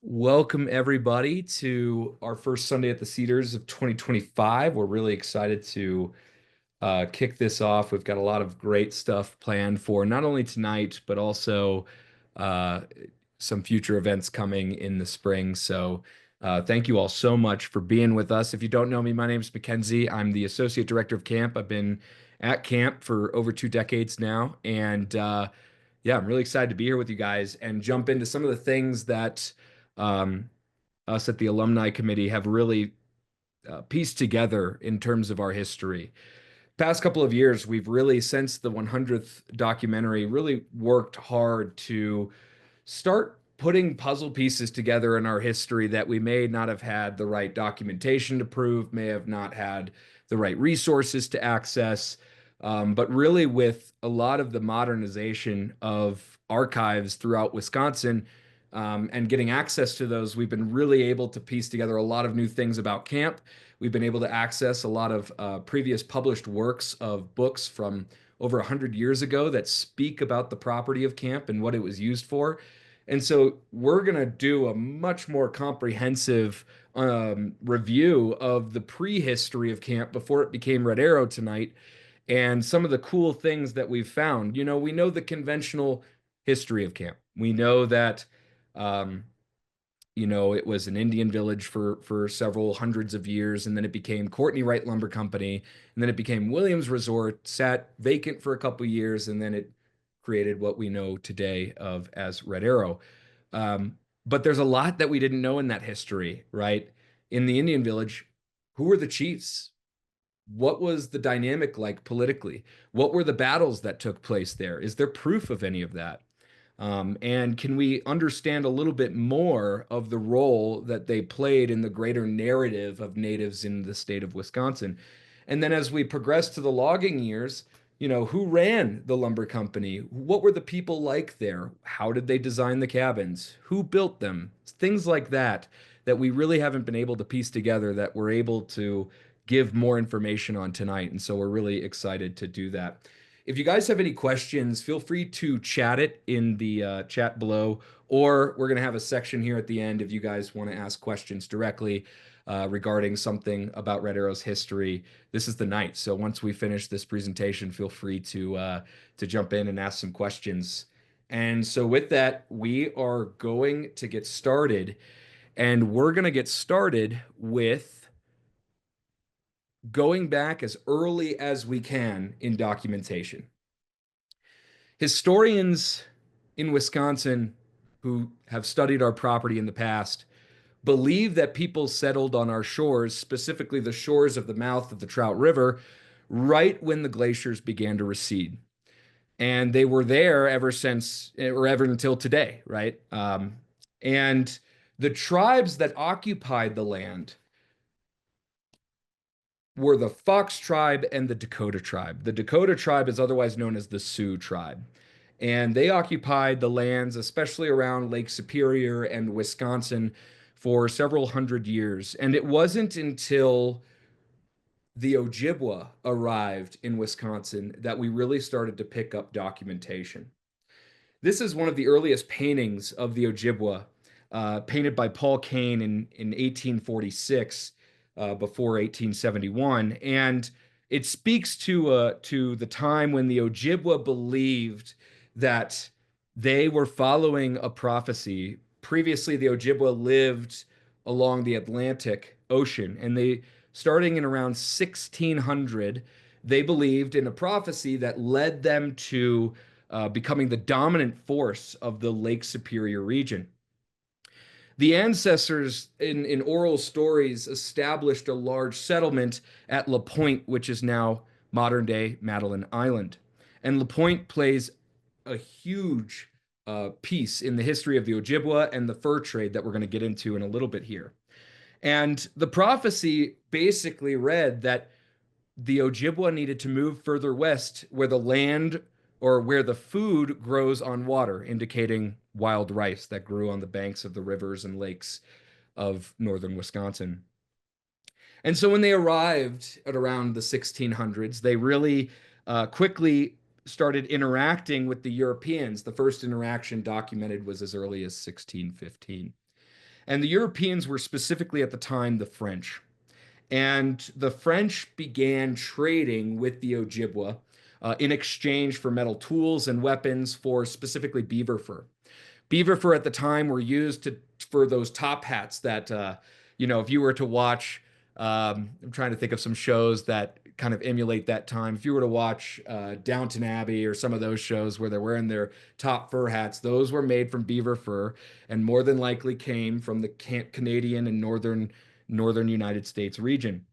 Welcome, everybody, to our first Sunday at the Cedars of 2025. We're really excited to kick this off. We've got a lot of great stuff planned for not only tonight, but also uh, some future events coming in the spring. So, thank you all so much for being with us. If you don't know me, my name is Mackenzie. I'm the Associate Director of Camp. I've been at camp for over 2 decades now. And yeah, I'm really excited to be here with you guys and jump into some of the things that um, us at the Alumni Committee have really pieced together in terms of our history. Past couple of years, we've really, since the 100th documentary, really worked hard to start putting puzzle pieces together in our history that we may not have had the right documentation to prove, may have not had the right resources to access. But really, with a lot of the modernization of archives throughout Wisconsin, and getting access to those, we've been really able to piece together a lot of new things about camp. We've been able to access a lot of previous published works of books from over 100 years ago that speak about the property of camp and what it was used for. And so we're going to do a much more comprehensive review of the prehistory of camp before it became Red Arrow tonight and some of the cool things that we've found. We know the conventional history of camp. We know that um, it was an Indian village for several hundreds of years, and then it became Wright Lumber Company, and then it became Williams Resort, sat vacant for a couple of years, and then it created what we know today of as Red Arrow. But there's a lot that we didn't know in that history, right? In the Indian village, who were the chiefs? What was the dynamic like politically? What were the battles that took place there? Is there proof of any of that? And can we understand a little bit more of the role that they played in the greater narrative of natives in the state of Wisconsin? And then as we progress to the logging years, who ran the lumber company? What were the people like there? How did they design the cabins? Who built them? Things like that, that we really haven't been able to piece together, that we're able to give more information on tonight. And so we're really excited to do that. If you guys have any questions, feel free to chat it in the chat below, or we're going to have a section here at the end if you guys want to ask questions directly regarding something about Red Arrow's history. This is the night, so once we finish this presentation, feel free to jump in and ask some questions. And so with that, we are going to get started, and we're going to get started with going back as early as we can in documentation. Historians in Wisconsin who have studied our property in the past believe that people settled on our shores, specifically the shores of the mouth of the Trout River, right when the glaciers began to recede. And they were there ever since, or ever until today, right? And the tribes that occupied the land were the Fox tribe and the Dakota tribe. The Dakota tribe is otherwise known as the Sioux tribe. And they occupied the lands, especially around Lake Superior and Wisconsin, for several hundred years. And it wasn't until the Ojibwa arrived in Wisconsin that we really started to pick up documentation. This is one of the earliest paintings of the Ojibwa, painted by Paul Kane in 1846, before 1871. And it speaks to the time when the Ojibwa believed that they were following a prophecy. Previously, the Ojibwa lived along the Atlantic Ocean, and starting in around 1600, they believed in a prophecy that led them to becoming the dominant force of the Lake Superior region. The ancestors in oral stories established a large settlement at La Pointe, which is now modern day Madeline Island. And La Pointe plays a huge piece in the history of the Ojibwa and the fur trade that we're going to get into in a little bit here. And the prophecy basically read that the Ojibwa needed to move further west where the land or where the food grows on water, indicating wild rice that grew on the banks of the rivers and lakes of northern Wisconsin. And so when they arrived at around the 1600s, they really quickly started interacting with the Europeans. The first interaction documented was as early as 1615. And the Europeans were specifically at the time the French. And the French began trading with the Ojibwa in exchange for metal tools and weapons for specifically beaver fur. Beaver fur at the time were used for those top hats that if you were to watch, I'm trying to think of some shows that kind of emulate that time. If you were to watch Downton Abbey or some of those shows where they're wearing their top fur hats, those were made from beaver fur and more than likely came from the Canadian and northern United States region.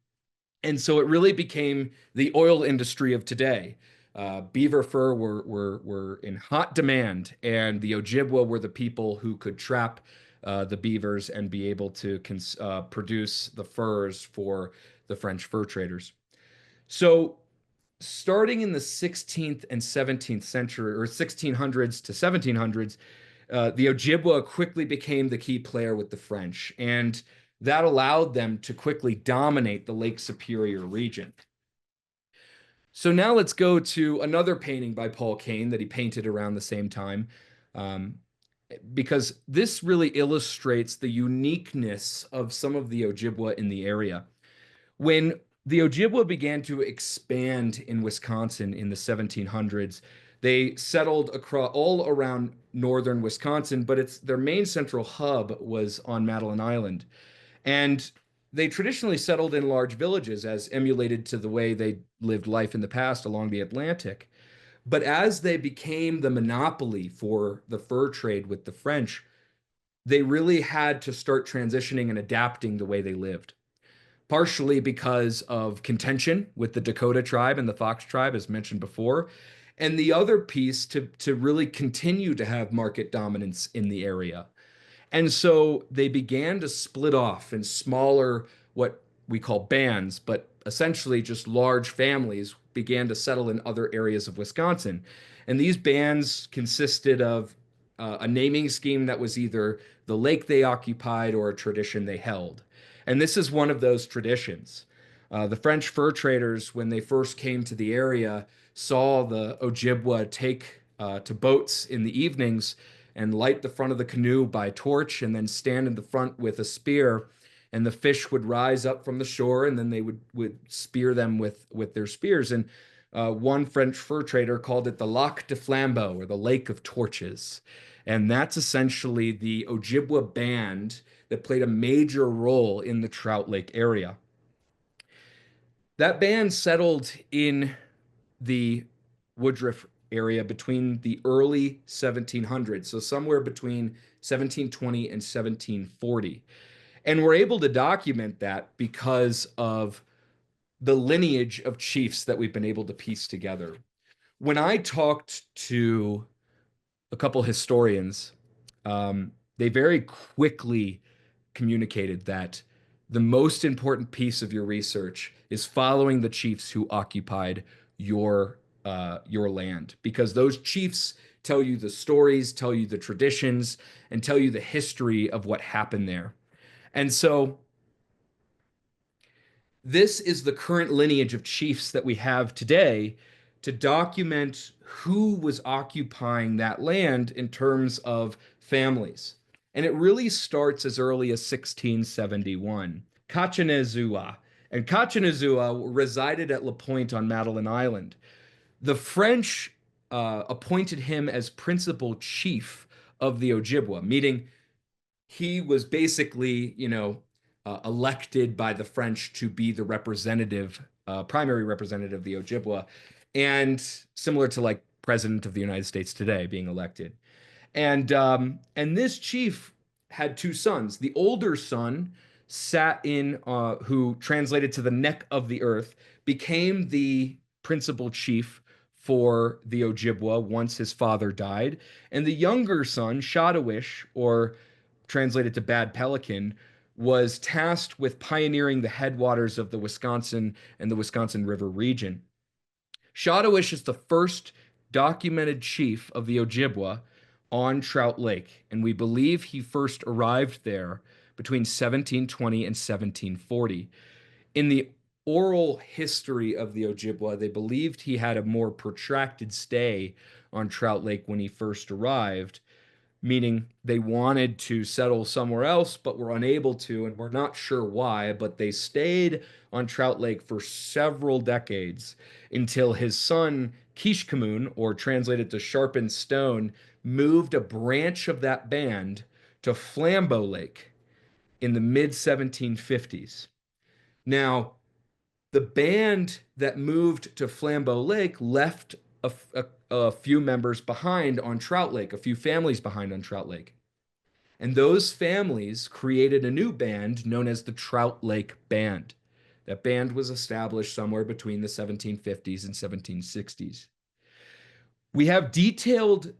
And so it really became the oil industry of today. Beaver fur were in hot demand, and the Ojibwa were the people who could trap the beavers and be able to produce the furs for the French fur traders. So, starting in the 16th and 17th century, or 1600s to 1700s, the Ojibwa quickly became the key player with the French, and that allowed them to quickly dominate the Lake Superior region. So now let's go to another painting by Paul Kane that he painted around the same time, um, because this really illustrates the uniqueness of some of the Ojibwa in the area. When the Ojibwa began to expand in Wisconsin in the 1700s, they settled across all around northern Wisconsin, but their main central hub was on Madeline Island. And they traditionally settled in large villages as emulated to the way they lived life in the past along the Atlantic. But as they became the monopoly for the fur trade with the French, they really had to start transitioning and adapting the way they lived. Partially because of contention with the Dakota tribe and the Fox tribe, as mentioned before, and the other piece to really continue to have market dominance in the area. And so they began to split off in smaller, what we call bands, but essentially just large families began to settle in other areas of Wisconsin. And these bands consisted of a naming scheme that was either the lake they occupied or a tradition they held. And this is one of those traditions. The French fur traders, when they first came to the area, saw the Ojibwa take to boats in the evenings and light the front of the canoe by torch and then stand in the front with a spear. And the fish would rise up from the shore and then they would spear them with their spears. And one French fur trader called it the Lac de Flambeau, or the Lake of Torches. And that's essentially the Ojibwa band that played a major role in the Trout Lake area. That band settled in the Woodruff area between the early 1700s, so somewhere between 1720 and 1740. And we're able to document that because of the lineage of chiefs that we've been able to piece together. When I talked to a couple historians, they very quickly communicated that the most important piece of your research is following the chiefs who occupied your land, because those chiefs tell you the stories, tell you the traditions, and tell you the history of what happened there. And so this is the current lineage of chiefs that we have today to document who was occupying that land in terms of families. And it really starts as early as 1671. Kachinezua. And Kachinezua resided at La Pointe on Madeline Island. The French appointed him as principal chief of the Ojibwa, meaning he was basically, elected by the French to be the representative, primary representative of the Ojibwa, and similar to like President of the United States today being elected. And this chief had two sons. The older son sat in, who translated to the neck of the earth, became the principal chief for the Ojibwa once his father died. And the younger son, Shadowish, or translated to Bad Pelican, was tasked with pioneering the headwaters of the Wisconsin and the Wisconsin River region. Shadowish is the first documented chief of the Ojibwa on Trout Lake, and we believe he first arrived there between 1720 and 1740. In the oral history of the Ojibwa, they believed he had a more protracted stay on Trout Lake when he first arrived. meaning they wanted to settle somewhere else, but were unable to, and we're not sure why, but they stayed on Trout Lake for several decades until his son, Kishkamun, or translated to Sharpened Stone, moved a branch of that band to Flambeau Lake in the mid 1750s. Now, the band that moved to Flambeau Lake left a few members behind on Trout Lake, a few families behind on Trout Lake. And those families created a new band known as the Trout Lake Band. That band was established somewhere between the 1750s and 1760s. We have detailed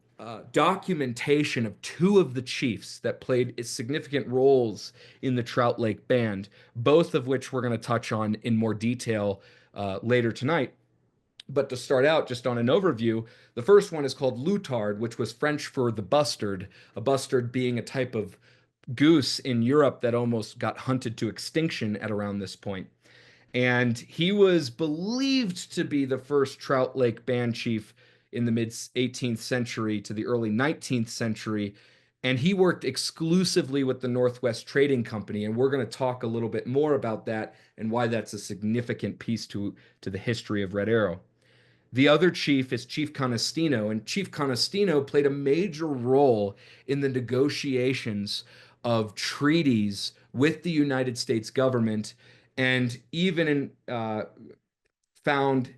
documentation of two of the chiefs that played significant roles in the Trout Lake Band, both of which we're going to touch on in more detail later tonight. But to start out, just on an overview, the first one is called Loutard, which was French for the bustard, a bustard being a type of goose in Europe that almost got hunted to extinction at around this point. And he was believed to be the first Trout Lake band chief in the mid 18th century to the early 19th century. And he worked exclusively with the Northwest Trading Company. And we're going to talk a little bit more about that and why that's a significant piece to the history of Red Arrow. The other chief is Chief Conestino, and Chief Conestino played a major role in the negotiations of treaties with the United States government, and even found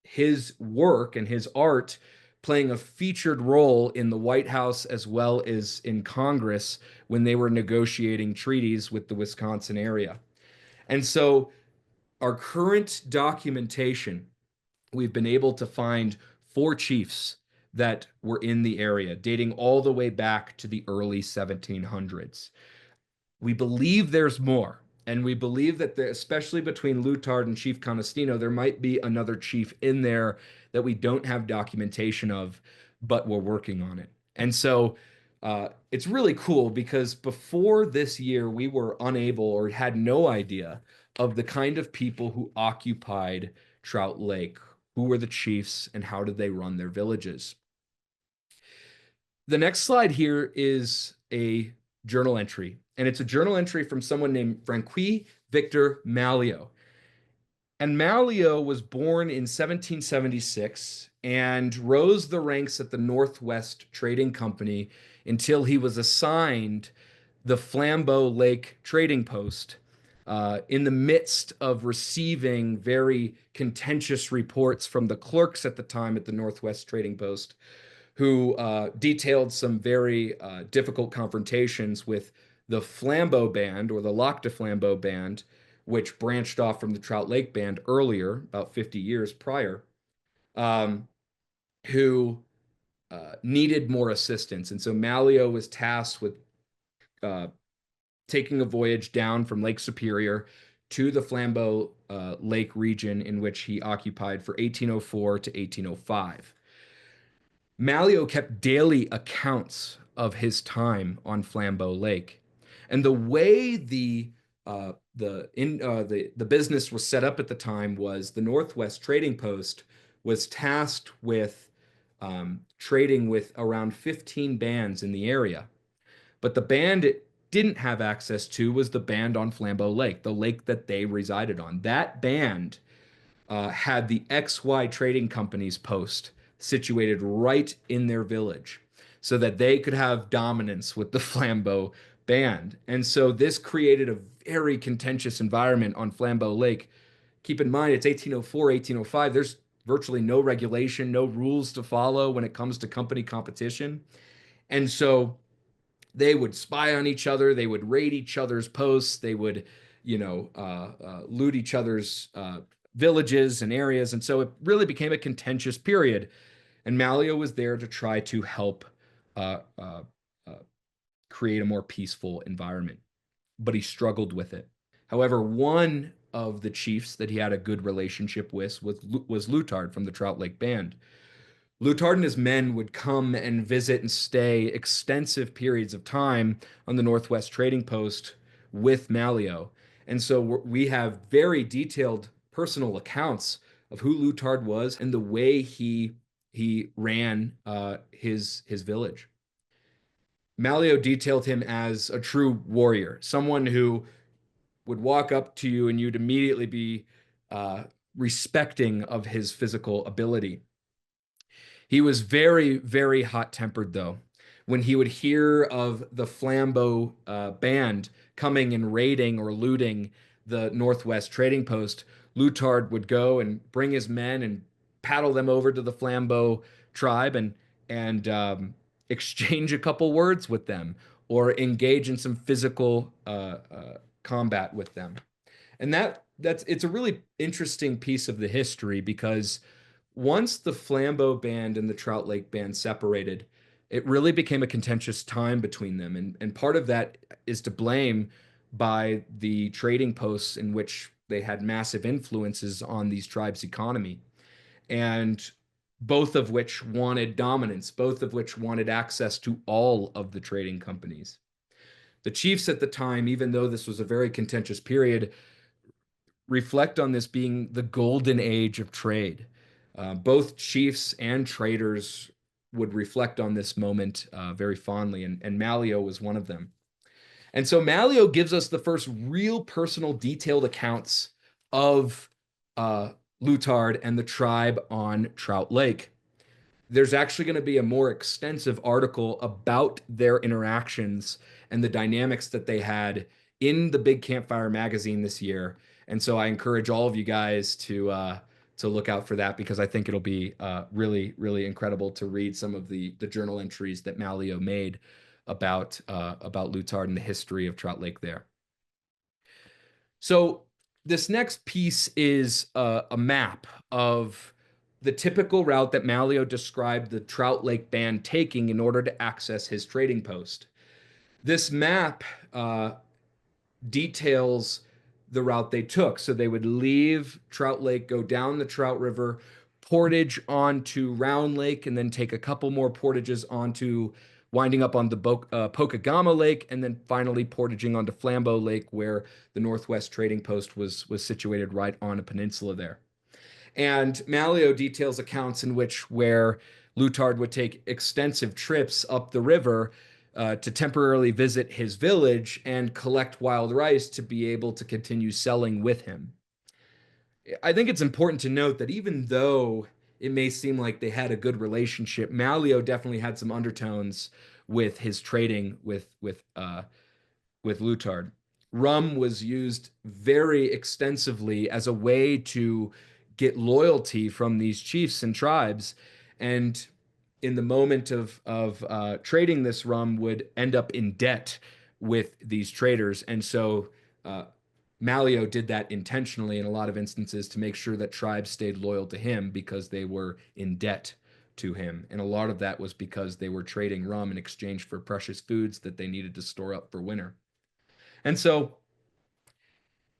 his work and his art playing a featured role in the White House as well as in Congress when they were negotiating treaties with the Wisconsin area. And so our current documentation, we've been able to find four chiefs that were in the area, dating all the way back to the early 1700s. We believe there's more, and we believe that there, especially between Loutard and Chief Conestino, there might be another chief in there that we don't have documentation of, but we're working on it. And so it's really cool because before this year, we were unable or had no idea of the kind of people who occupied Trout Lake, who were the chiefs, and how did they run their villages. The next slide here is a journal entry, and it's a journal entry from someone named Franqui Victor Malio. And Malio was born in 1776 and rose the ranks at the Northwest Trading Company until he was assigned the Flambeau Lake Trading Post in the midst of receiving very contentious reports from the clerks at the time at the Northwest Trading Post, who detailed some very difficult confrontations with the Flambeau Band or the Lac de Flambeau Band, which branched off from the Trout Lake Band earlier, about 50 years prior, who needed more assistance. And so Malio was tasked with taking a voyage down from Lake Superior to the Flambeau Lake region in which he occupied for 1804 to 1805. Malio kept daily accounts of his time on Flambeau Lake, and the way the business was set up at the time was the Northwest Trading Post was tasked with trading with around 15 bands in the area, but the band it didn't have access to was the band on Flambeau Lake, the lake that they resided on. That band had the XY Trading Company's post situated right in their village so that they could have dominance with the Flambeau band. And so this created a very contentious environment on Flambeau Lake. Keep in mind, it's 1804, 1805. There's virtually no regulation, no rules to follow when it comes to company competition. And so they would spy on each other. They would raid each other's posts. They would, loot each other's villages and areas. And so it really became a contentious period. And Malio was there to try to help uh, uh, uh, create a more peaceful environment, but he struggled with it. However, one of the chiefs that he had a good relationship with was Loutard from the Trout Lake Band. Loutard and his men would come and visit and stay extensive periods of time on the Northwest Trading Post with Malio. And so we have very detailed personal accounts of who Loutard was and the way he ran his village. Malio detailed him as a true warrior, someone who would walk up to you and you'd immediately be uh, respecting of his physical ability. He was very, very hot tempered, though. When he would hear of the Flambeau band coming and raiding or looting the Northwest trading post, Lutard would go and bring his men and paddle them over to the Flambeau tribe and exchange a couple words with them or engage in some physical combat with them. And that's it's a really interesting piece of the history because once the Flambeau band and the Trout Lake band separated, it really became a contentious time between them. And part of that is to blame by the trading posts in which they had massive influences on these tribes' economy. And both of which wanted dominance, both of which wanted access to all of the trading companies. The chiefs at the time, even though this was a very contentious period, reflect on this being the golden age of trade. Both chiefs and traders would reflect on this moment very fondly, and Malio was one of them. And so Malio gives us the first real personal, detailed accounts of uh, Lutard and the tribe on Trout Lake. There's actually going to be a more extensive article about their interactions and the dynamics that they had in the Big Campfire magazine this year. And so I encourage all of you guys to look out for that because I think it'll be really, really incredible to read some of the journal entries that Malio made about Lutard and the history of Trout Lake there. So this next piece is a map of the typical route that Malio described the Trout Lake band taking in order to access his trading post. This map details the route they took. So they would leave Trout Lake, go down the Trout River, portage onto Round Lake, and then take a couple more portages onto winding up on the Pokegama Lake, and then finally portaging onto Flambeau Lake, where the Northwest Trading Post was situated right on a peninsula there. And Malio details accounts in which where Lutard would take extensive trips up the river to temporarily visit his village and collect wild rice to be able to continue selling with him. I think it's important to note that even though it may seem like they had a good relationship, Malio definitely had some undertones with his trading with Lutard. Rum was used very extensively as a way to get loyalty from these chiefs and tribes. And in the moment of trading this rum, would end up in debt with these traders. And so Malio did that intentionally in a lot of instances to make sure that tribes stayed loyal to him because they were in debt to him. And a lot of that was because they were trading rum in exchange for precious foods that they needed to store up for winter. And so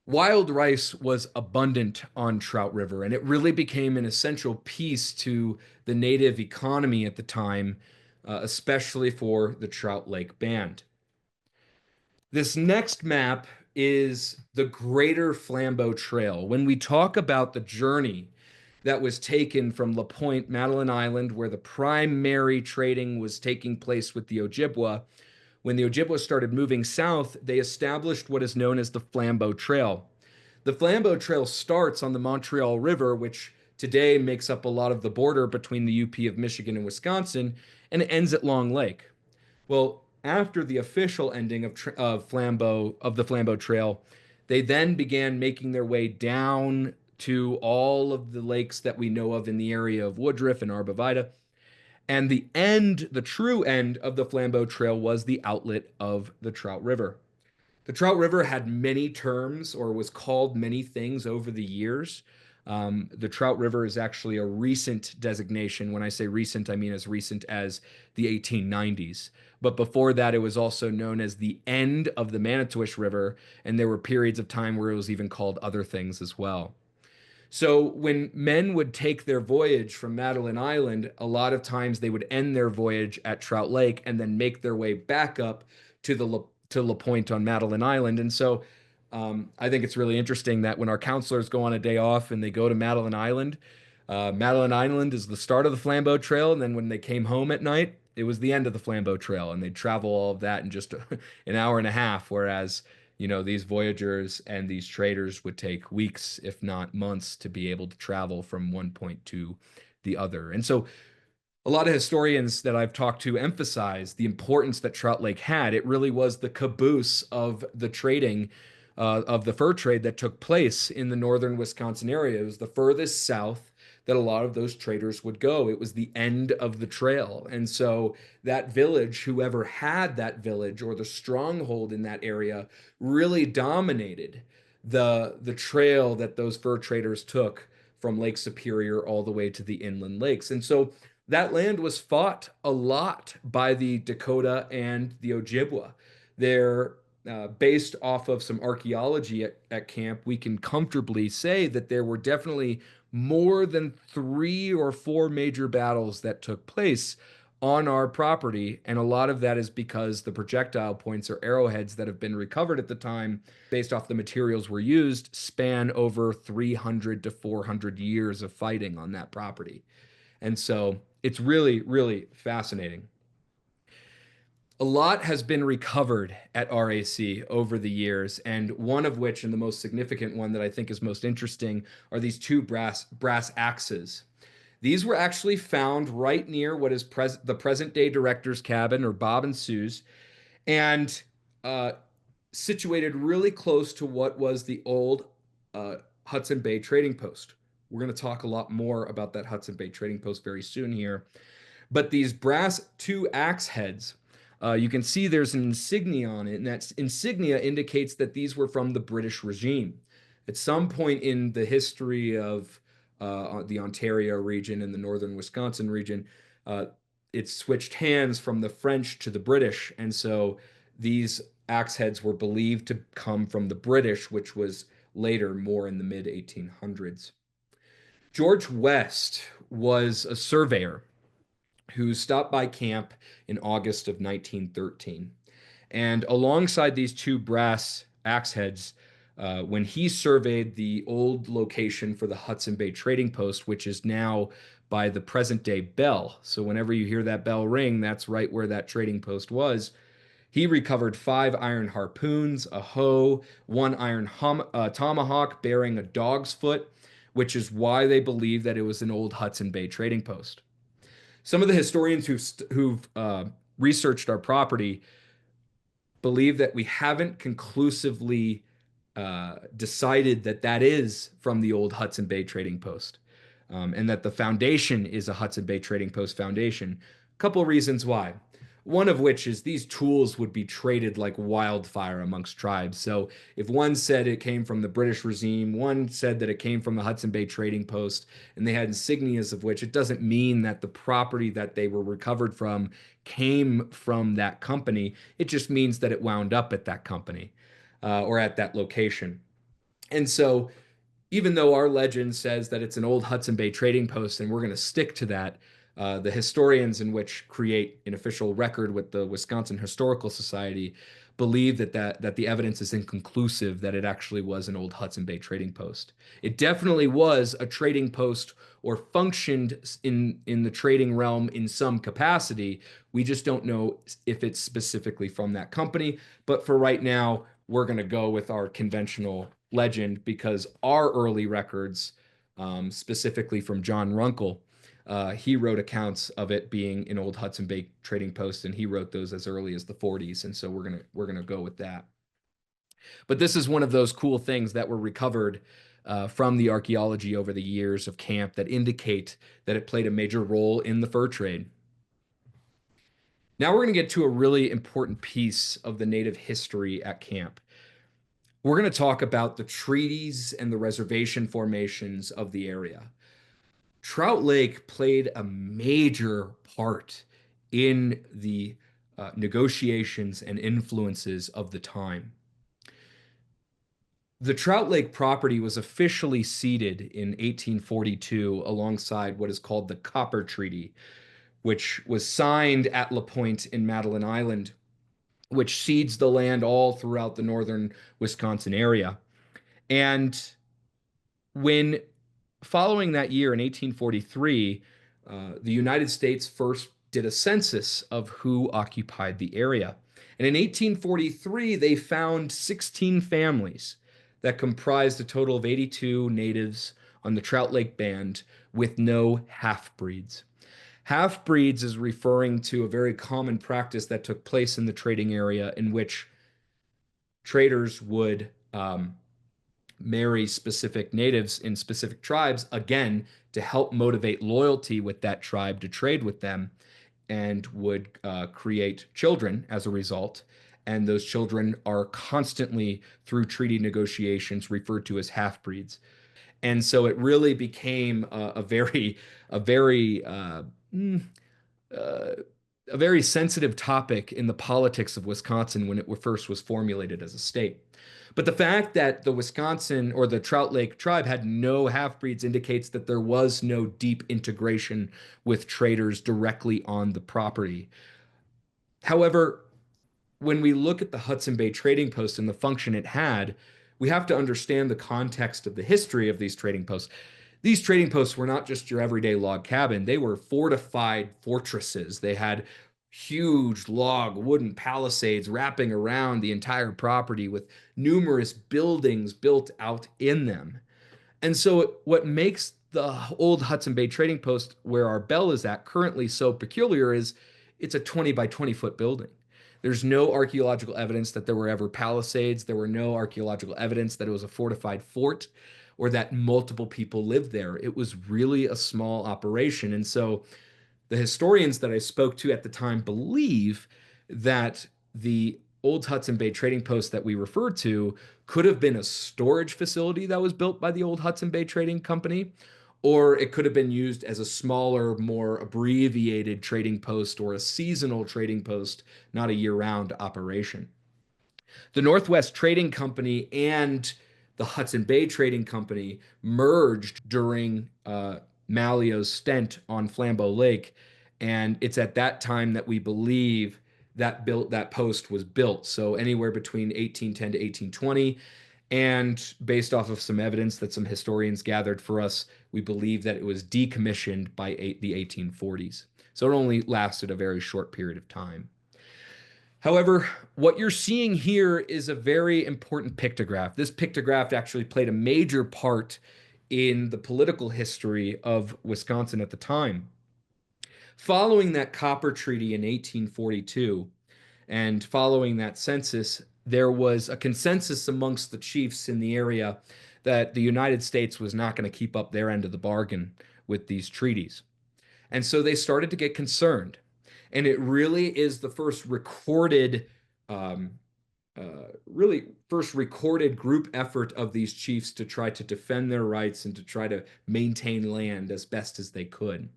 wild rice was abundant on Trout River, and it really became an essential piece to the native economy at the time, especially for the Trout Lake Band. This next map is the Greater Flambeau Trail. When we talk about the journey that was taken from La Pointe, Madeline Island, where the primary trading was taking place with the Ojibwa, when the Ojibwa started moving south, they established what is known as the Flambeau Trail. The Flambeau Trail starts on the Montreal River, which today makes up a lot of the border between the UP of Michigan and Wisconsin, and it ends at Long Lake. Well, after the official ending of Flambeau of the Flambeau Trail, they then began making their way down to all of the lakes that we know of in the area of Woodruff and Arbavida. And the end, the true end of the Flambeau Trail was the outlet of the Trout River. The Trout River had many terms or was called many things over the years. The Trout River is actually a recent designation. When I say recent, I mean as recent as the 1890s. But before that, it was also known as the end of the Manitowish River, and there were periods of time where it was even called other things as well. So when men would take their voyage from Madeline Island, a lot of times they would end their voyage at Trout Lake and then make their way back up to La Pointe on Madeline Island. And so I think it's really interesting that when our counselors go on a day off and they go to Madeline Island is the start of the Flambeau Trail. And then when they came home at night, it was the end of the Flambeau Trail, and they'd travel all of that in just an hour and a half, whereas these voyagers and these traders would take weeks, if not months, to be able to travel from one point to the other. And so a lot of historians that I've talked to emphasize the importance that Trout Lake had. It really was the caboose of the trading, of the fur trade that took place in the northern Wisconsin area. It was the furthest south that a lot of those traders would go. It was the end of the trail. And so that village, whoever had that village or the stronghold in that area, really dominated the trail that those fur traders took from Lake Superior all the way to the inland lakes. And so that land was fought a lot by the Dakota and the Ojibwa. They're based off of some archaeology at camp. We can comfortably say that there were definitely more than 3 or 4 major battles that took place on our property. And a lot of that is because the projectile points or arrowheads that have been recovered at the time, based off the materials were used, span over 300 to 400 years of fighting on that property. And so it's really, really fascinating. A lot has been recovered at RAC over the years, and one of which, and the most significant one that I think is most interesting, are these two brass axes. These were actually found right near what is the present day director's cabin, or Bob and Sue's, and uh, situated really close to what was the old Hudson Bay Trading Post. We're going to talk a lot more about that Hudson Bay Trading Post very soon here. But these brass 2 axe heads, you can see there's an insignia on it, and that insignia indicates that these were from the British regime. At some point in the history of the Ontario region and the northern Wisconsin region, uh, it switched hands from the French to the British, and so these axe heads were believed to come from the British, which was later more in the mid 1800s. George West was a surveyor who stopped by camp in August of 1913. And alongside these 2 brass axe heads, when he surveyed the old location for the Hudson Bay Trading Post, which is now by the present day bell. So whenever you hear that bell ring, that's right where that trading post was. He recovered 5 iron harpoons, a hoe, 1 iron tomahawk bearing a dog's foot, which is why they believe that it was an old Hudson Bay trading post. Some of the historians who've researched our property believe that we haven't conclusively decided that that is from the old Hudson Bay Trading Post, and that the foundation is a Hudson Bay Trading Post foundation. A couple of reasons why. One of which is these tools would be traded like wildfire amongst tribes. So if one said it came from the British regime, one said that it came from the Hudson Bay Trading Post, and they had insignias of which, it doesn't mean that the property that they were recovered from came from that company. It just means that it wound up at that company or at that location. And so even though our legend says that it's an old Hudson Bay Trading Post and we're going to stick to that, the historians in which create an official record with the Wisconsin Historical Society believe that the evidence is inconclusive that it actually was an old Hudson Bay Trading Post. It definitely was a trading post or functioned in the trading realm in some capacity. We just don't know if it's specifically from that company. But for right now, we're going to go with our conventional legend because our early records, specifically from John Runkle, he wrote accounts of it being an old Hudson Bay Trading Post, and he wrote those as early as the 40s, and so we're gonna go with that. But this is one of those cool things that were recovered from the archaeology over the years of camp that indicate that it played a major role in the fur trade. Now we're going to get to a really important piece of the native history at camp. We're going to talk about the treaties and the reservation formations of the area. Trout Lake played a major part in the negotiations and influences of the time. The Trout Lake property was officially ceded in 1842 alongside what is called the Copper Treaty, which was signed at La Pointe in Madeline Island, which cedes the land all throughout the northern Wisconsin area. And following that year in 1843, the United States first did a census of who occupied the area. And in 1843, they found 16 families that comprised a total of 82 natives on the Trout Lake Band with no half breeds. Half breeds is referring to a very common practice that took place in the trading area in which traders would marry specific natives in specific tribes, again, to help motivate loyalty with that tribe to trade with them, and would create children as a result. And those children are constantly, through treaty negotiations, referred to as half breeds. And so it really became a very, mm, uh, a very sensitive topic in the politics of Wisconsin when it first was formulated as a state. But the fact that the Wisconsin or the Trout Lake tribe had no half breeds indicates that there was no deep integration with traders directly on the property. However, when we look at the Hudson Bay Trading Post and the function it had, we have to understand the context of the history of these trading posts. These trading posts were not just your everyday log cabin, they were fortified fortresses. They had huge log wooden palisades wrapping around the entire property with numerous buildings built out in them. And so, what makes the old Hudson Bay Trading Post, where our bell is at currently, so peculiar is it's a 20 by 20-foot building. There's no archaeological evidence that there were ever palisades. There were no archaeological evidence that it was a fortified fort or that multiple people lived there. It was really a small operation. And so the historians that I spoke to at the time believe that the old Hudson Bay Trading Post that we referred to could have been a storage facility that was built by the old Hudson Bay Trading Company, or it could have been used as a smaller, more abbreviated trading post or a seasonal trading post, not a year-round operation. The Northwest Trading Company and the Hudson Bay Trading Company merged during Malleo's stint on Flambeau Lake, and it's at that time that we believe that post was built. So anywhere between 1810 to 1820, and based off of some evidence that some historians gathered for us, we believe that it was decommissioned by the 1840s. So it only lasted a very short period of time. However, what you're seeing here is a very important pictograph. This pictograph actually played a major part in the political history of Wisconsin at the time. Following that Copper Treaty in 1842 and following that census, there was a consensus amongst the chiefs in the area that the United States was not going to keep up their end of the bargain with these treaties. And so they started to get concerned. And it really is the first recorded, really first recorded group effort of these chiefs to try to defend their rights and to try to maintain land as best as they could.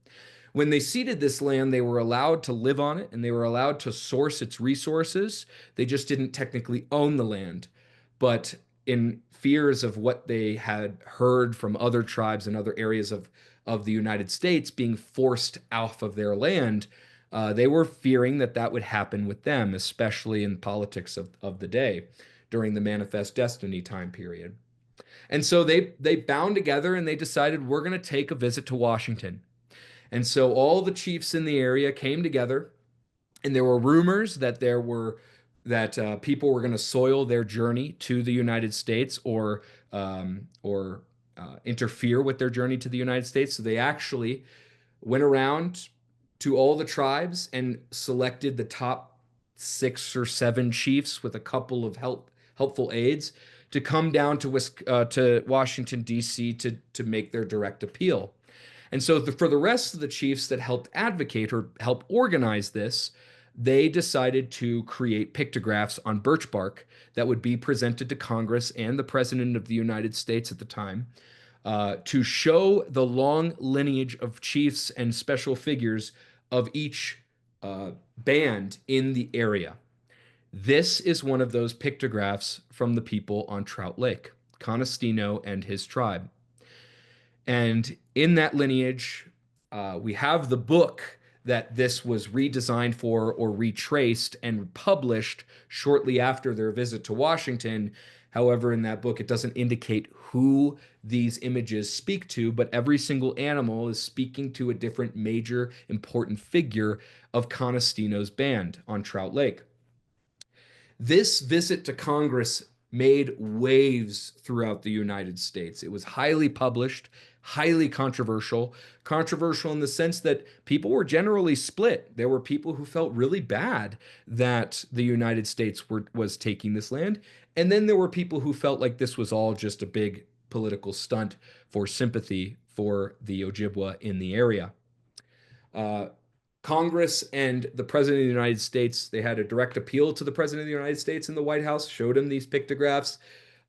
When they ceded this land, they were allowed to live on it and they were allowed to source its resources. They just didn't technically own the land. But in fears of what they had heard from other tribes and other areas of the United States being forced off of their land, they were fearing that that would happen with them, especially in politics of the day during the Manifest Destiny time period. And so they bound together and they decided we're going to take a visit to Washington. And so all the chiefs in the area came together, and there were rumors that people were going to soil their journey to the United States or interfere with their journey to the United States. So they actually went around to all the tribes and selected the top 6 or 7 chiefs with a couple of helpful aides to come down to Washington, D.C. to make their direct appeal. And so for the rest of the chiefs that helped advocate or help organize this, they decided to create pictographs on birch bark that would be presented to Congress and the President of the United States at the time to show the long lineage of chiefs and special figures of each band in the area. This is one of those pictographs from the people on Trout Lake, Conestino and his tribe. And in that lineage, we have the book that this was redesigned for or retraced and published shortly after their visit to Washington. However, in that book, it doesn't indicate who these images speak to, but every single animal is speaking to a different major important figure of Conestino's band on Trout Lake. This visit to Congress made waves throughout the United States. It was highly published, highly controversial. Controversial in the sense that people were generally split. There were people who felt really bad that the United States was taking this land. And then there were people who felt like this was all just a big political stunt for sympathy for the Ojibwa in the area. Uh, Congress and the President of the United States, they had a direct appeal to the President of the United States in the White House, showed him these pictographs.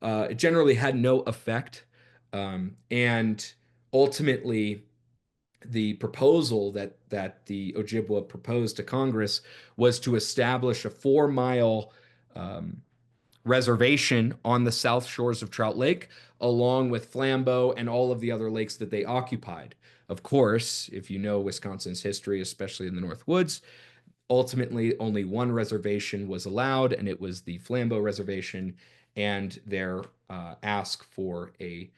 It generally had no effect. And ultimately, the proposal that the Ojibwa proposed to Congress was to establish a 4-mile reservation on the south shores of Trout Lake, along with Flambeau and all of the other lakes that they occupied. Of course, if you know Wisconsin's history, especially in the Northwoods, ultimately only one reservation was allowed, and it was the Flambeau Reservation, and their ask for a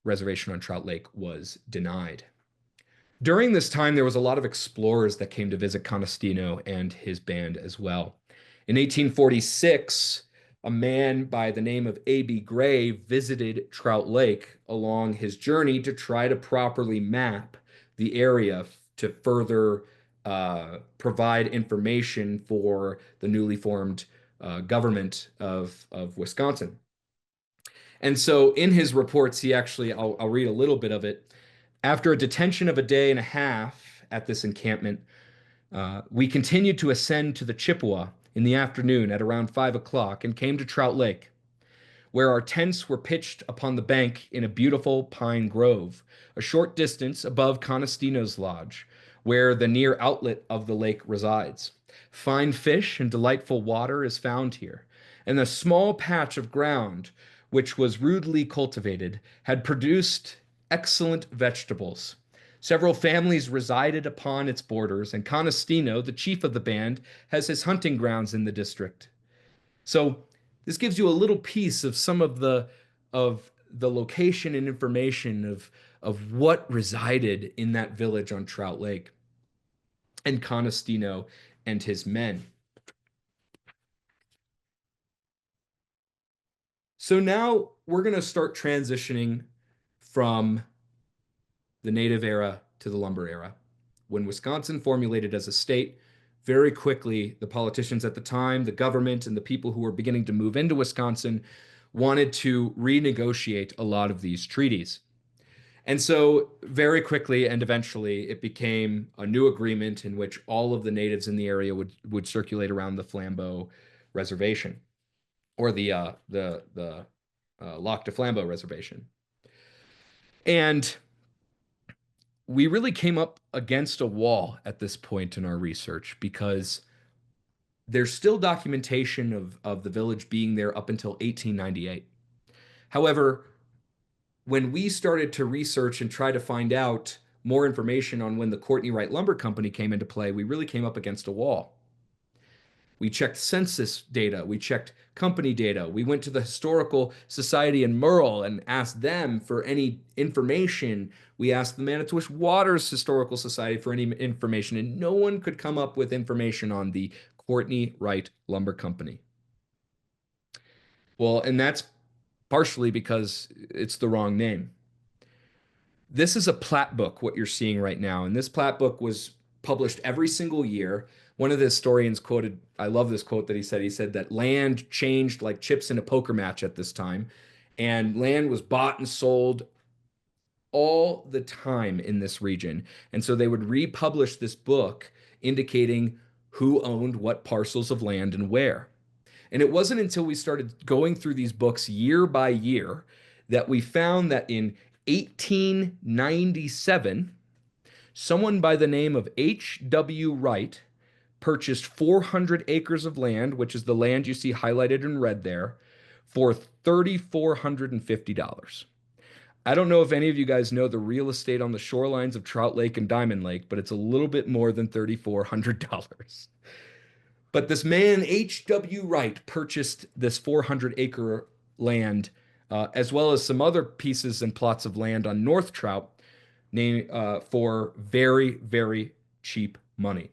reservation on Trout Lake was denied. During this time, there was a lot of explorers that came to visit Conestino and his band as well. In 1846, a man by the name of A.B. Gray visited Trout Lake along his journey to try to properly map the area to further provide information for the newly formed government of Wisconsin. And so in his reports, he actually, I'll read a little bit of it. After a detention of a day and a half at this encampment, we continued to ascend to the Chippewa in the afternoon at around 5 o'clock and came to Trout Lake, where our tents were pitched upon the bank in a beautiful pine grove, a short distance above Conestino's lodge, where the near outlet of the lake resides. Fine fish and delightful water is found here, and the small patch of ground which was rudely cultivated had produced excellent vegetables. Several families resided upon its borders, and Conestino, the chief of the band, has his hunting grounds in the district. So this gives you a little piece of some of the location and information of what resided in that village on Trout Lake and Conestino and his men. So now we're going to start transitioning from the native era to the lumber era. When Wisconsin formulated as a state, very quickly, the politicians at the time, the government, and the people who were beginning to move into Wisconsin wanted to renegotiate a lot of these treaties. And so very quickly and eventually it became a new agreement in which all of the natives in the area would circulate around the Flambeau Reservation or the Lac de Flambeau Reservation. And we really came up against a wall at this point in our research because there's still documentation of the village being there up until 1898. However, when we started to research and try to find out more information on when the Wright Lumber Company came into play, we really came up against a wall. We checked census data. We checked company data. We went to the Historical Society in Merle and asked them for any information. We asked the Manitowish Waters Historical Society for any information, and no one could come up with information on the Wright Lumber Company. Well, and that's partially because it's the wrong name. This is a plat book, what you're seeing right now, and this plat book was published every single year. One of the historians quoted, I love this quote that he said that land changed like chips in a poker match at this time, and land was bought and sold all the time in this region. And so they would republish this book indicating who owned what parcels of land and where. And it wasn't until we started going through these books year by year that we found that in 1897, someone by the name of H.W. Wright purchased 400 acres of land, which is the land you see highlighted in red there, for $3,450. I don't know if any of you guys know the real estate on the shorelines of Trout Lake and Diamond Lake, but it's a little bit more than $3,400. But this man, H.W. Wright, purchased this 400-acre land, as well as some other pieces and plots of land on North Trout, for very, very cheap money.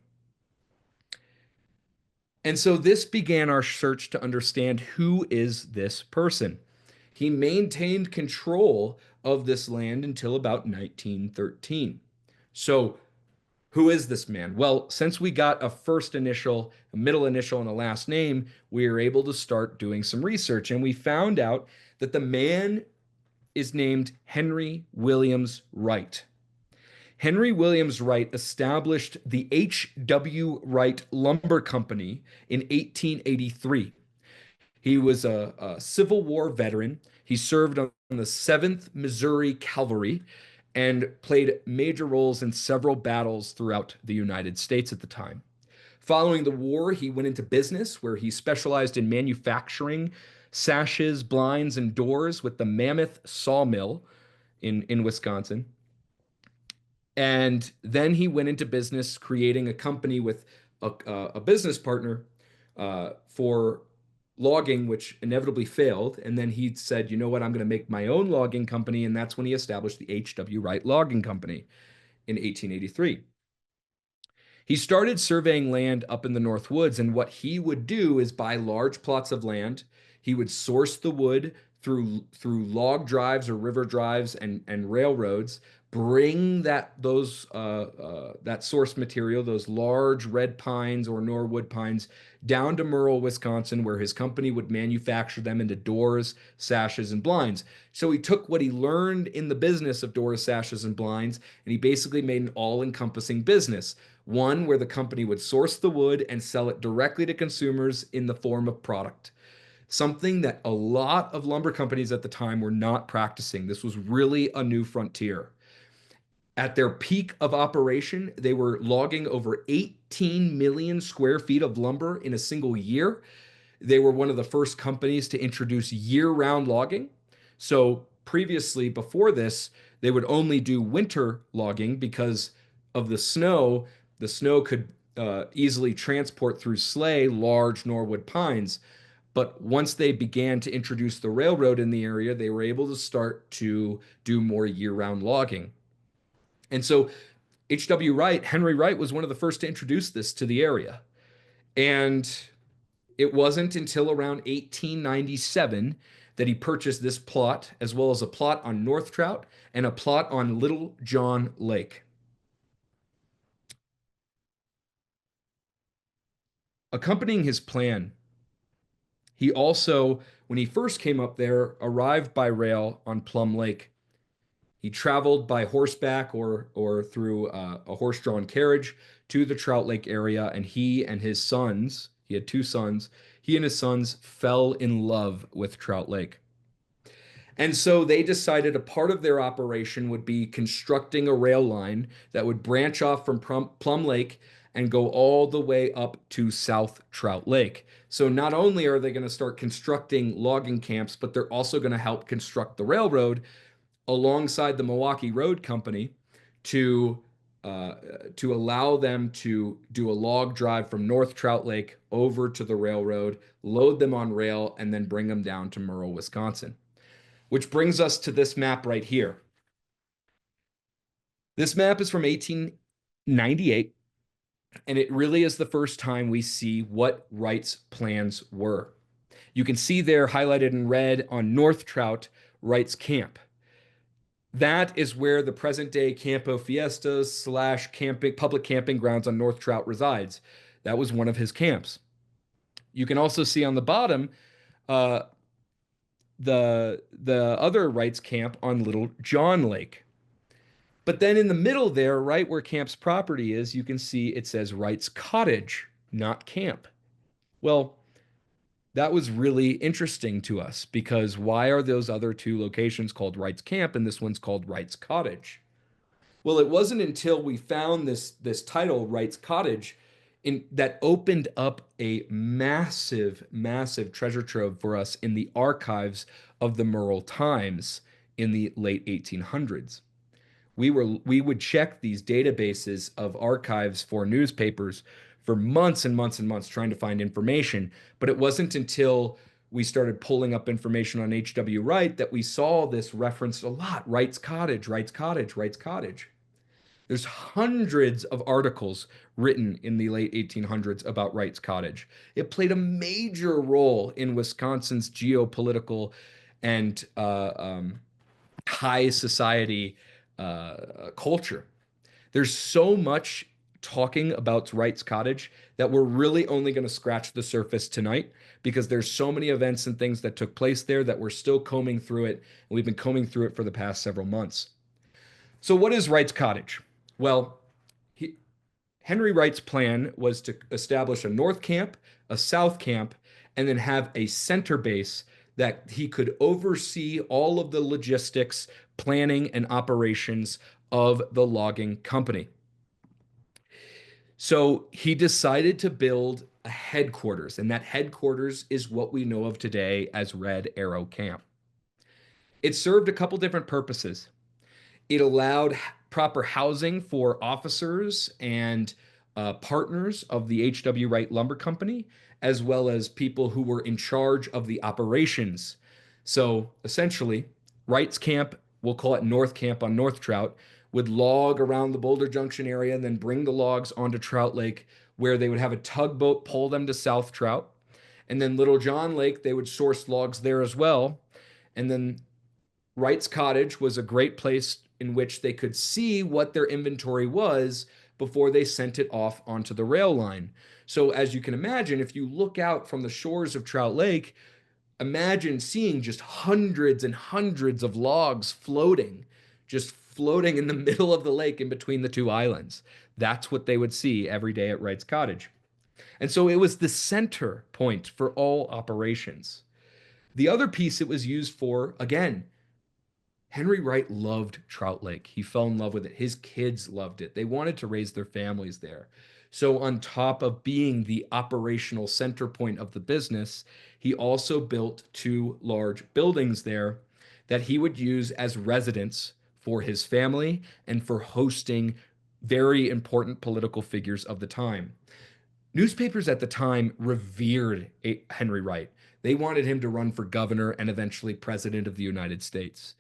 And so this began our search to understand who is this person. He maintained control of this land until about 1913. So, who is this man? Well, since we got a first initial, a middle initial, and a last name, we were able to start doing some research. And we found out that the man is named Henry Williams Wright. Henry Williams Wright established the H.W. Wright Lumber Company in 1883. He was a Civil War veteran. He served on the 7th Missouri Cavalry and played major roles in several battles throughout the United States at the time. Following the war, he went into business where he specialized in manufacturing sashes, blinds, and doors with the Mammoth Sawmill in Wisconsin. And then he went into business creating a company with a business partner for logging, which inevitably failed. And then he said, you know what, I'm going to make my own logging company. And that's when he established the H.W. Wright Logging Company in 1883. He started surveying land up in the Northwoods, and what he would do is buy large plots of land. He would source the wood through log drives or river drives and railroads, bring that source material, those large red pines or Norwood pines, down to Merle, Wisconsin, where his company would manufacture them into doors, sashes, and blinds. So he took what he learned in the business of doors, sashes, and blinds, and he basically made an all-encompassing business. One where the company would source the wood and sell it directly to consumers in the form of product. Something that a lot of lumber companies at the time were not practicing. This was really a new frontier. At their peak of operation, they were logging over 18 million square feet of lumber in a single year. They were one of the first companies to introduce year-round logging. So previously, before this, they would only do winter logging because of the snow. The snow could easily transport through sleigh large Norwood pines. But once they began to introduce the railroad in the area, they were able to start to do more year-round logging. And so H.W. Wright, Henry Wright, was one of the first to introduce this to the area. And it wasn't until around 1897 that he purchased this plot, as well as a plot on North Trout and a plot on Little John Lake. Accompanying his plan, he also, when he first came up there, arrived by rail on Plum Lake. He traveled by horseback or through a horse-drawn carriage to the Trout Lake area, and he and his sons, he had two sons, he and his sons fell in love with Trout Lake. And so they decided a part of their operation would be constructing a rail line that would branch off from Plum Lake and go all the way up to South Trout Lake. So not only are they going to start constructing logging camps, but they're also going to help construct the railroad alongside the Milwaukee Road Company to to allow them to do a log drive from North Trout Lake over to the railroad, load them on rail, and then bring them down to Merle, Wisconsin. Which brings us to this map right here. This map is from 1898, and it really is the first time we see what Wright's plans were. You can see there highlighted in red on North Trout, Wright's camp. That is where the present day Campo Fiestas / camping, public camping grounds on North Trout resides. That was one of his camps. You can also see on the bottom uh, the other Wright's camp on Little John Lake. But then in the middle there, right where camp's property is, you can see it says Wright's Cottage, not camp. Well, that was really interesting to us because why are those other two locations called Wright's Camp and this one's called Wright's Cottage? Well, it wasn't until we found this title, Wright's Cottage, that opened up a massive, massive treasure trove for us in the archives of the Merle Times in the late 1800s. We would check these databases of archives for newspapers for months and months and months trying to find information, but it wasn't until we started pulling up information on H.W. Wright that we saw this referenced a lot. Wright's cottage, Wright's cottage, Wright's cottage. There's hundreds of articles written in the late 1800s about Wright's cottage. It played a major role in Wisconsin's geopolitical and high society culture. There's so much talking about Wright's cottage that we're really only going to scratch the surface tonight because there's so many events and things that took place there that we're still combing through it. And we've been combing through it for the past several months. So, what is Wright's cottage? Well, he, Henry Wright's plan was to establish a north camp, a south camp, and then have a center base that he could oversee all of the logistics, planning, and operations of the logging company. So he decided to build a headquarters, and that headquarters is what we know of today as Red Arrow Camp. It served a couple different purposes. It allowed proper housing for officers and partners of the H.W. Wright Lumber Company, as well as people who were in charge of the operations. So essentially, Wright's camp, we'll call it North Camp on North Trout, would log around the Boulder Junction area and then bring the logs onto Trout Lake, where they would have a tugboat pull them to South Trout. And then Little John Lake, they would source logs there as well. And then Wright's Cottage was a great place in which they could see what their inventory was before they sent it off onto the rail line. So, as you can imagine, if you look out from the shores of Trout Lake, imagine seeing just hundreds and hundreds of logs floating, just floating in the middle of the lake in between the two islands. That's what they would see every day at Wright's Cottage. And so it was the center point for all operations. The other piece it was used for, again, Henry Wright loved Trout Lake. He fell in love with it. His kids loved it. They wanted to raise their families there. So, on top of being the operational center point of the business, he also built two large buildings there that he would use as residence for his family and for hosting very important political figures of the time. Newspapers at the time revered Henry Wright. They wanted him to run for governor and eventually president of the United States.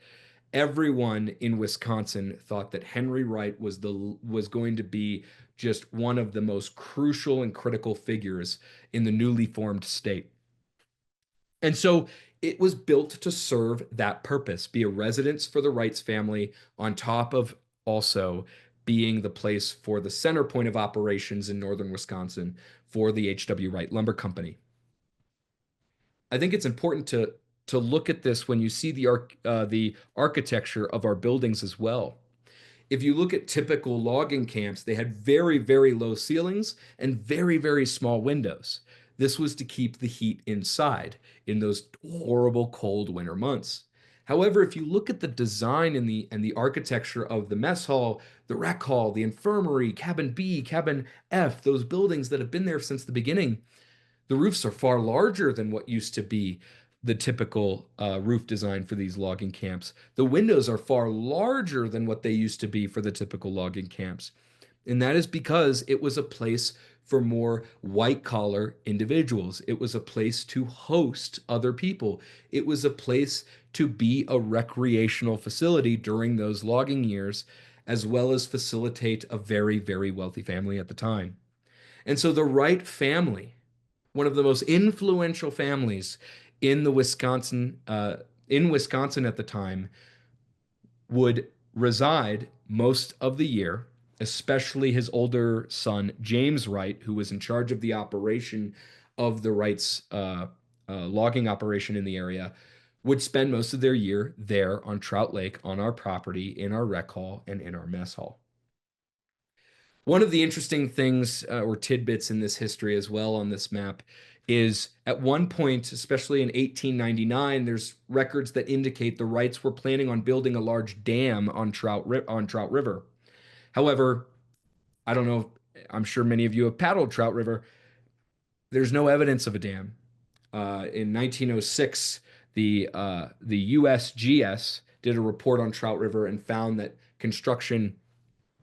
Everyone in Wisconsin thought that Henry Wright was going to be just one of the most crucial and critical figures in the newly formed state. And so it was built to serve that purpose, be a residence for the Wrights family, on top of also being the place for the center point of operations in northern Wisconsin for the H.W. Wright Lumber Company. I think it's important to look at this when you see the architecture of our buildings as well. If you look at typical logging camps, they had very, very low ceilings and very, very small windows. This was to keep the heat inside in those horrible cold winter months. However, if you look at the design and the architecture of the mess hall, the rec hall, the infirmary, cabin B, cabin F, those buildings that have been there since the beginning, the roofs are far larger than what used to be the typical roof design for these logging camps. The windows are far larger than what they used to be for the typical logging camps. And that is because it was a place for more white collar individuals. It was a place to host other people. It was a place to be a recreational facility during those logging years, as well as facilitate a very, very wealthy family at the time. And so the Wright family, one of the most influential families in the Wisconsin at the time, would reside most of the year, especially his older son James Wright, who was in charge of the operation of the Wrights logging operation in the area, would spend most of their year there on Trout Lake on our property, in our rec hall, and in our mess hall. One of the interesting things or tidbits in this history as well on this map is at one point, especially in 1899, there's records that indicate the Wrights were planning on building a large dam on Trout River. However, I don't know, I'm sure many of you have paddled Trout River. There's no evidence of a dam. In 1906, the USGS did a report on Trout River and found that construction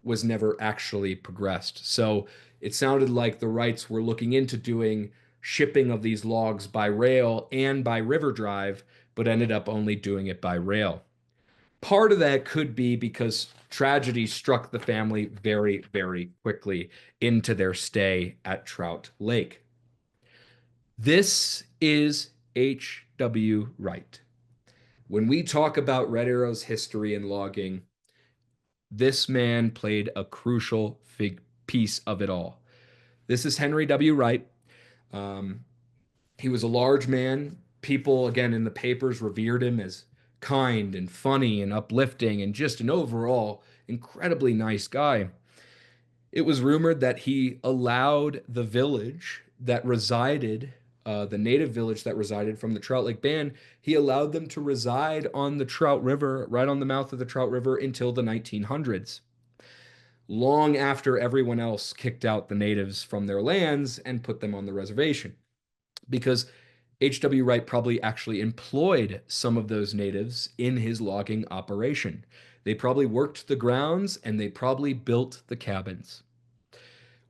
was never actually progressed. So it sounded like the Wrights were looking into doing shipping of these logs by rail and by river drive, but ended up only doing it by rail. Part of that could be because tragedy struck the family very, very quickly into their stay at Trout Lake. This is H.W. Wright. When we talk about Red Arrow's history in logging, this man played a crucial piece of it all. This is Henry W. Wright. Um, he was a large man. People, again, in the papers revered him as kind and funny and uplifting and just an overall incredibly nice guy. It was rumored that he allowed the village that resided, the native village that resided from the Trout Lake Band, he allowed them to reside on the Trout River, right on the mouth of the Trout River until the 1900s, long after everyone else kicked out the natives from their lands and put them on the reservation. Because H.W. Wright probably actually employed some of those natives in his logging operation. They probably worked the grounds and they probably built the cabins.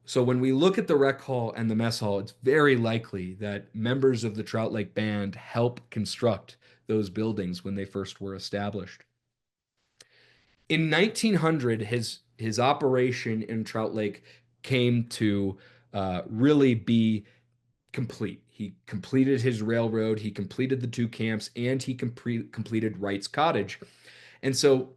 So when we look at the rec hall and the mess hall, it's very likely that members of the Trout Lake Band helped construct those buildings when they first were established. In 1900, his operation in Trout Lake came to really be complete. He completed his railroad, he completed the two camps, and he completed Wright's Cottage. And so,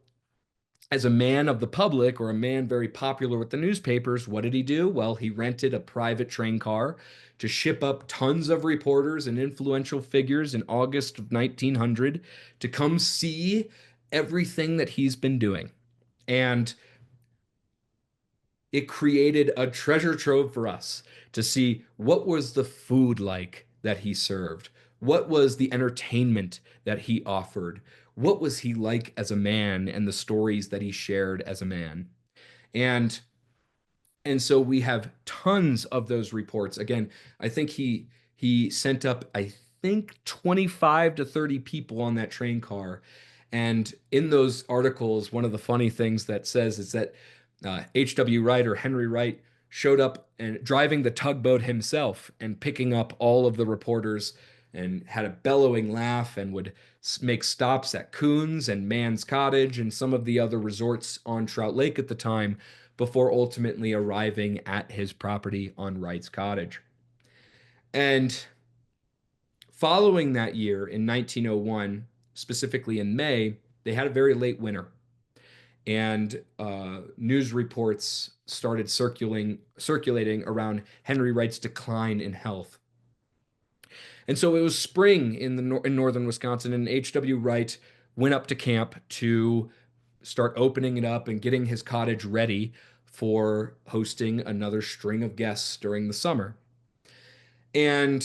as a man of the public or a man very popular with the newspapers, what did he do? Well, he rented a private train car to ship up tons of reporters and influential figures in August of 1900 to come see everything that he's been doing. And it created a treasure trove for us to see what was the food like that he served, what was the entertainment that he offered, what was he like as a man, and the stories that he shared as a man. And and so we have tons of those reports. Again, I think he sent up, I think, 25 to 30 people on that train car. And in those articles, one of the funny things that says is that H.W. Wright or Henry Wright showed up and driving the tugboat himself and picking up all of the reporters and had a bellowing laugh and would make stops at Coons and Mann's Cottage and some of the other resorts on Trout Lake at the time before ultimately arriving at his property on Wright's Cottage. And following that year in 1901, specifically in May, they had a very late winter. And news reports started circulating around Henry Wright's decline in health. And so it was spring in northern Wisconsin, and H.W. Wright went up to camp to start opening it up and getting his cottage ready for hosting another string of guests during the summer. And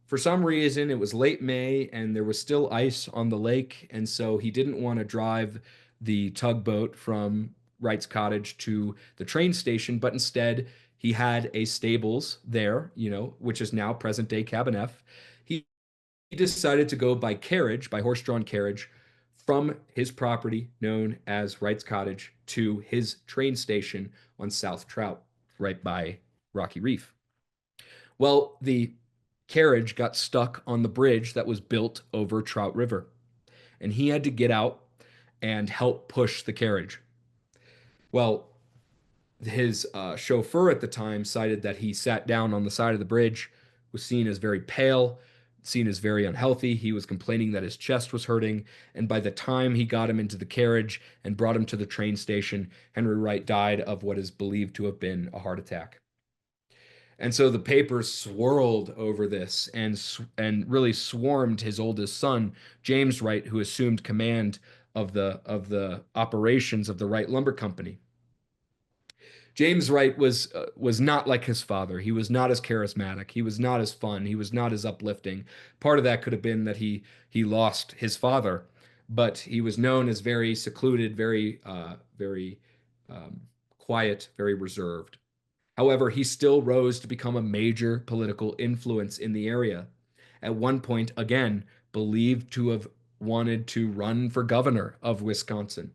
for some reason, it was late May and there was still ice on the lake. And so he didn't want to drive the tugboat from Wright's Cottage to the train station, but instead he had a stables there, which is now present day Cabin F. He decided to go by carriage, by horse-drawn carriage, from his property known as Wright's Cottage to his train station on South Trout, right by Rocky Reef. Well, the carriage got stuck on the bridge that was built over Trout River, and he had to get out and help push the carriage. Well, his chauffeur at the time cited that he sat down on the side of the bridge, was seen as very pale, seen as very unhealthy. He was complaining that his chest was hurting. And by the time he got him into the carriage and brought him to the train station, Henry Wright died of what is believed to have been a heart attack. And so the papers swirled over this and really swarmed his oldest son, James Wright, who assumed command of the operations of the Wright Lumber Company. James Wright was not like his father. He was not as charismatic. He was not as fun. He was not as uplifting. Part of that could have been that he lost his father, but he was known as very secluded, very quiet, very reserved. However, he still rose to become a major political influence in the area. At one point, again, believed to have wanted to run for governor of Wisconsin.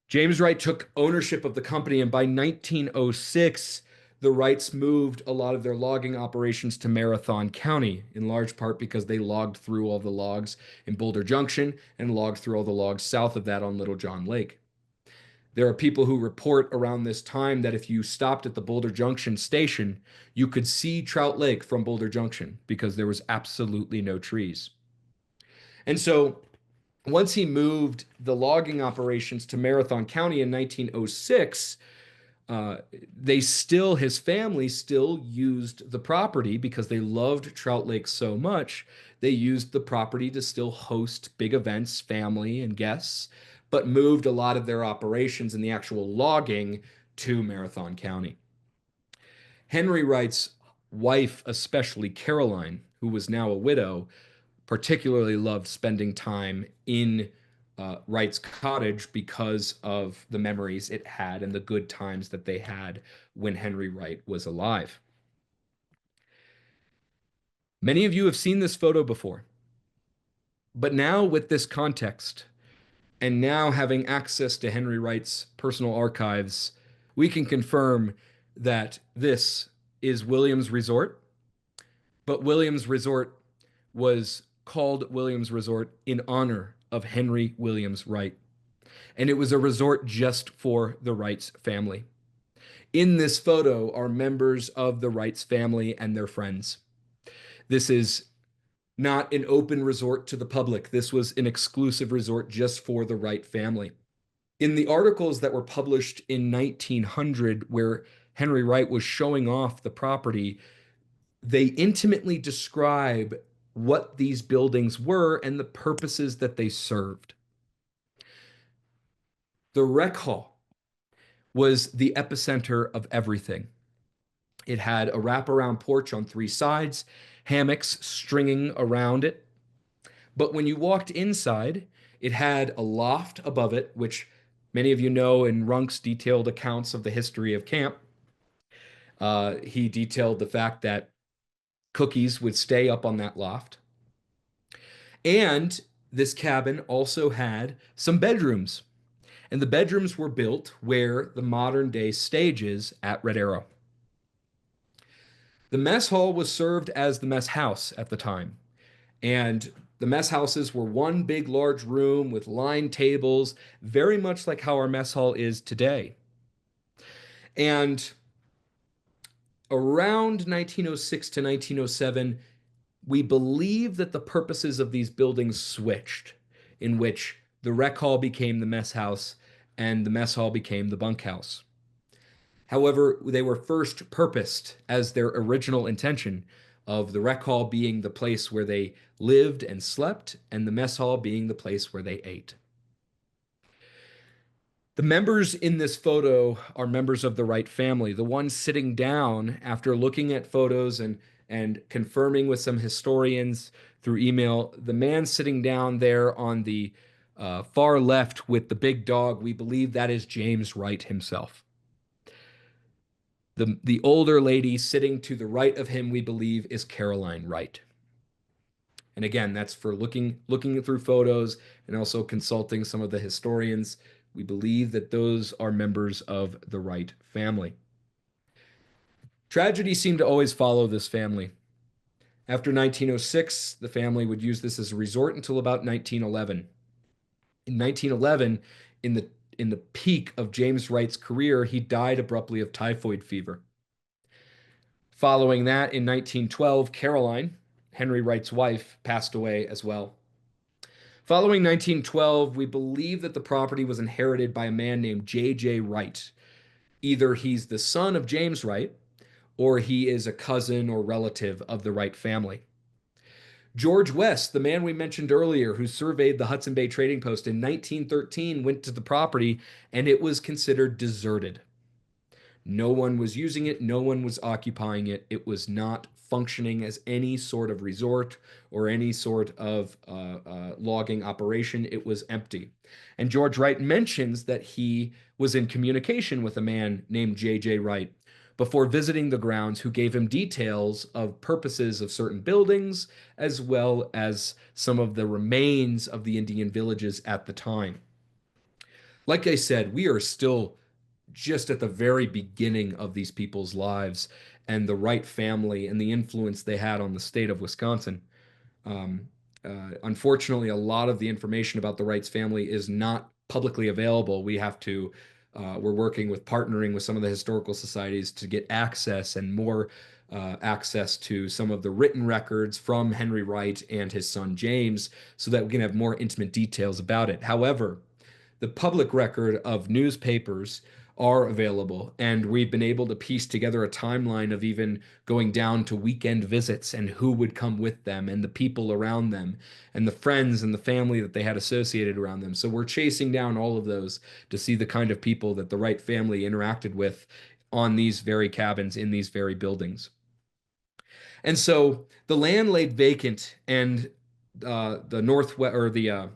James Wright took ownership of the company, and by 1906, the Wrights moved a lot of their logging operations to Marathon County, in large part because they logged through all the logs in Boulder Junction and logged through all the logs south of that on Little John Lake. There are people who report around this time that if you stopped at the Boulder Junction station, you could see Trout Lake from Boulder Junction because there was absolutely no trees. And so once he moved the logging operations to Marathon County in 1906, his family still used the property because they loved Trout Lake so much. They used the property to still host big events, family and guests, but moved a lot of their operations and the actual logging to Marathon County. Henry Wright's wife, especially Caroline, who was now a widow, particularly loved spending time in Wright's cottage because of the memories it had and the good times that they had when Henry Wright was alive. Many of you have seen this photo before, but now with this context, and now having access to Henry Wright's personal archives, we can confirm that this is Williams Resort, but Williams Resort was called Williams Resort in honor of Henry Williams Wright. And it was a resort just for the Wrights family. In this photo are members of the Wrights family and their friends. This is not an open resort to the public. This was an exclusive resort just for the Wright family. In the articles that were published in 1900, where Henry Wright was showing off the property, they intimately describe what these buildings were and the purposes that they served. The rec hall was the epicenter of everything. It had a wraparound porch on 3 sides, hammocks stringing around it. But when you walked inside, it had a loft above it, which many of you know in Runk's detailed accounts of the history of camp. He detailed the fact that cookies would stay up on that loft. And this cabin also had some bedrooms. And the bedrooms were built where the modern day stage is at Red Arrow. The mess hall was served as the mess house at the time. And the mess houses were one big large room with lined tables, very much like how our mess hall is today. And around 1906 to 1907, we believe that the purposes of these buildings switched, in which the rec hall became the mess house and the mess hall became the bunkhouse. However, they were first purposed as their original intention of the rec hall being the place where they lived and slept, and the mess hall being the place where they ate. The members in this photo are members of the Wright family. The one sitting down after looking at photos and confirming with some historians through email, the man sitting down there on the far left with the big dog, we believe that is James Wright himself. The older lady sitting to the right of him, we believe, is Caroline Wright. And again, that's for looking through photos and also consulting some of the historians. We believe that those are members of the Wright family. Tragedy seemed to always follow this family. After 1906, the family would use this as a resort until about 1911. In 1911, in the peak of James Wright's career, he died abruptly of typhoid fever. Following that, in 1912, Caroline, Henry Wright's wife, passed away as well. Following 1912, we believe that the property was inherited by a man named J.J. Wright. Either he's the son of James Wright, or he is a cousin or relative of the Wright family. George West, the man we mentioned earlier who surveyed the Hudson Bay Trading Post in 1913, went to the property and it was considered deserted. No one was using it. No one was occupying it. It was not functioning as any sort of resort or any sort of logging operation. It was empty. And George Wright mentions that he was in communication with a man named J.J. Wright, before visiting the grounds, who gave him details of purposes of certain buildings, as well as some of the remains of the Indian villages at the time. Like I said, we are still just at the very beginning of these people's lives and the Wright family and the influence they had on the state of Wisconsin. Um, Unfortunately, a lot of the information about the Wrights family is not publicly available. We're working with partnering with some of the historical societies to get access and more access to some of the written records from Henry Wright and his son James so that we can have more intimate details about it. However, the public record of newspapers are available, and we've been able to piece together a timeline of even going down to weekend visits and who would come with them and the people around them and the friends and the family that they had associated around them. So we're chasing down all of those to see the kind of people that the Wright family interacted with on these very cabins in these very buildings. And so the land laid vacant, and the Northwest or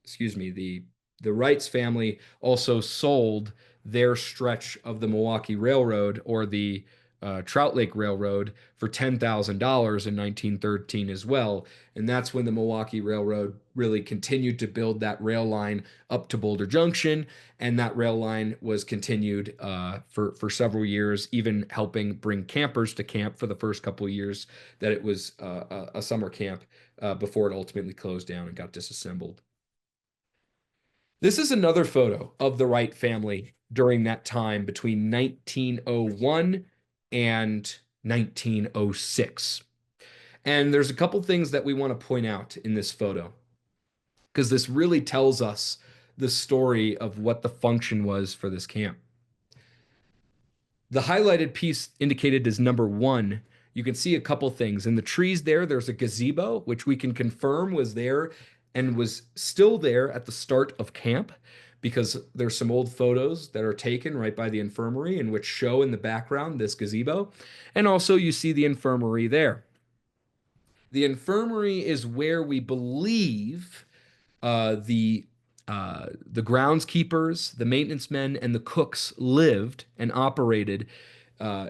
excuse me, the Wrights family also sold their stretch of the Milwaukee Railroad or the Trout Lake Railroad for $10,000 in 1913 as well. And that's when the Milwaukee Railroad really continued to build that rail line up to Boulder Junction. And that rail line was continued for several years, even helping bring campers to camp for the first couple of years that it was a summer camp before it ultimately closed down and got disassembled. This is another photo of the Wright family during that time between 1901 and 1906. And there's a couple things that we want to point out in this photo because this really tells us the story of what the function was for this camp. The highlighted piece indicated as number 1, you can see a couple things. In the trees there's a gazebo, which we can confirm was there and was still there at the start of camp because there's some old photos that are taken right by the infirmary and which show in the background this gazebo. And also you see the infirmary there. The infirmary is where we believe uh, the the groundskeepers, the maintenance men, and the cooks lived and operated, uh,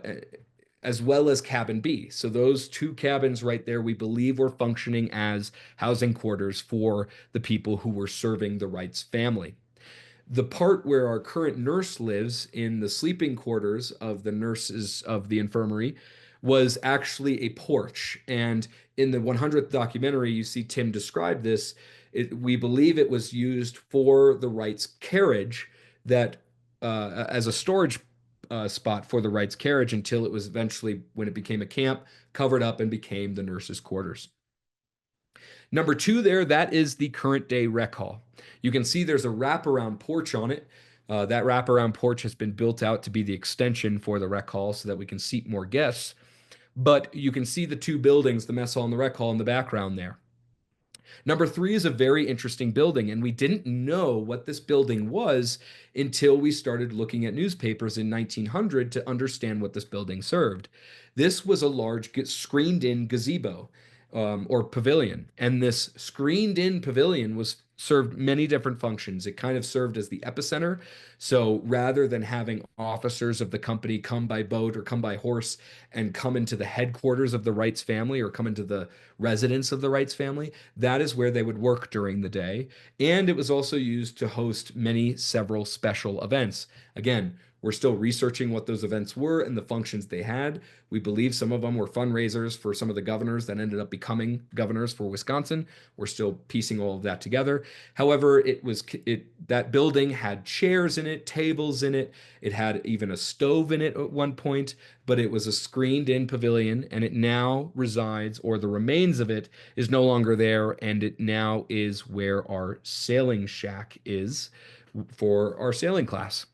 as well as cabin B. So those two cabins right there, we believe were functioning as housing quarters for the people who were serving the Wrights family. The part where our current nurse lives in the sleeping quarters of the nurses of the infirmary was actually a porch. And in the 100th documentary, you see Tim describe this. We believe it was used for the Wrights carriage that as a storage spot for the Wrights carriage until it was eventually, when it became a camp, covered up and became the nurses' quarters. Number 2 there, that is the current day rec hall. You can see there's a wraparound porch on it. That wraparound porch has been built out to be the extension for the rec hall so that we can seat more guests. But you can see the two buildings, the mess hall and the rec hall, in the background there. Number 3 is a very interesting building, and we didn't know what this building was until we started looking at newspapers in 1900 to understand what this building served. This was a large screened-in gazebo or pavilion, and this screened-in pavilion was served many different functions. It kind of served as the epicenter. So rather than having officers of the company come by boat or come by horse and come into the headquarters of the Wrights family or come into the residence of the Wrights family, that is where they would work during the day. And it was also used to host several special events. Again, we're still researching what those events were and the functions they had. We believe some of them were fundraisers for some of the governors that ended up becoming governors for Wisconsin. We're still piecing all of that together. However, that building had chairs in it, tables in it. It had even a stove in it at one point, but it was a screened-in pavilion, and it now resides, or the remains of it is no longer there, and it now is where our sailing shack is for our sailing class.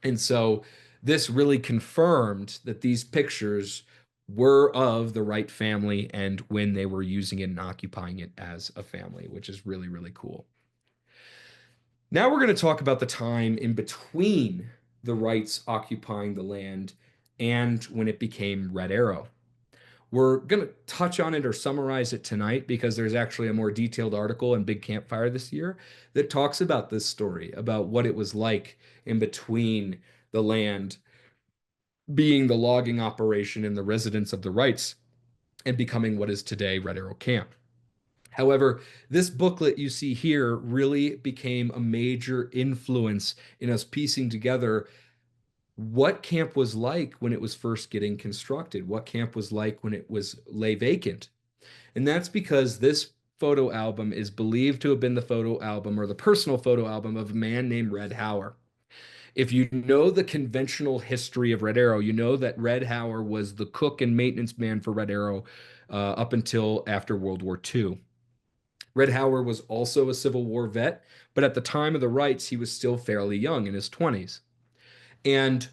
And so this really confirmed that these pictures were of the Wright family and when they were using it and occupying it as a family, which is really, really cool. Now we're going to talk about the time in between the Wrights occupying the land and when it became Red Arrow. We're going to touch on it or summarize it tonight because there's actually a more detailed article in Big Campfire this year that talks about this story, about what it was like in between the land being the logging operation and the residence of the Wrights and becoming what is today Red Arrow Camp. However, this booklet you see here really became a major influence in us piecing together what camp was like when it was first getting constructed, what camp was like when it was lay vacant. And that's because this photo album is believed to have been the photo album or the personal photo album of a man named Red Hauer. If you know the conventional history of Red Arrow, you know that Red Hauer was the cook and maintenance man for Red Arrow up until after World War II. Red Hauer was also a Civil War vet, but at the time of the Wrights, he was still fairly young in his 20s. And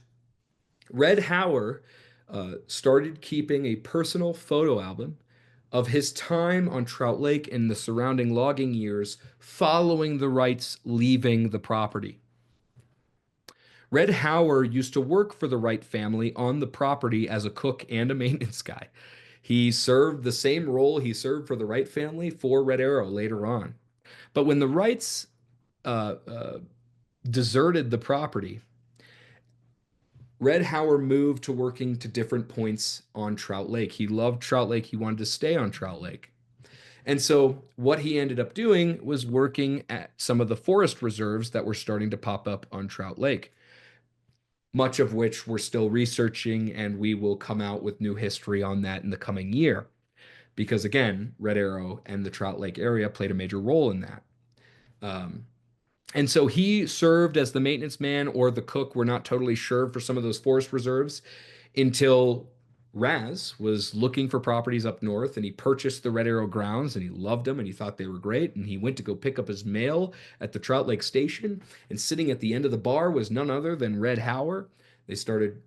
Red Hauer started keeping a personal photo album of his time on Trout Lake and the surrounding logging years following the Wrights leaving the property. Red Hauer used to work for the Wright family on the property as a cook and a maintenance guy. He served the same role he served for the Wright family for Red Arrow later on. But when the Wrights uh, uh, deserted the property, Red Hauer moved to working to different points on Trout Lake. He loved Trout Lake. He wanted to stay on Trout Lake. And so what he ended up doing was working at some of the forest reserves that were starting to pop up on Trout Lake, much of which we're still researching, and we will come out with new history on that in the coming year. Because again, Red Arrow and the Trout Lake area played a major role in that. Um, and so he served as the maintenance man or the cook. We're not totally sure for some of those forest reserves until Raz was looking for properties up north and he purchased the Red Arrow grounds and he loved them and he thought they were great. And he went to go pick up his mail at the Trout Lake station. And sitting at the end of the bar was none other than Red Hauer. They started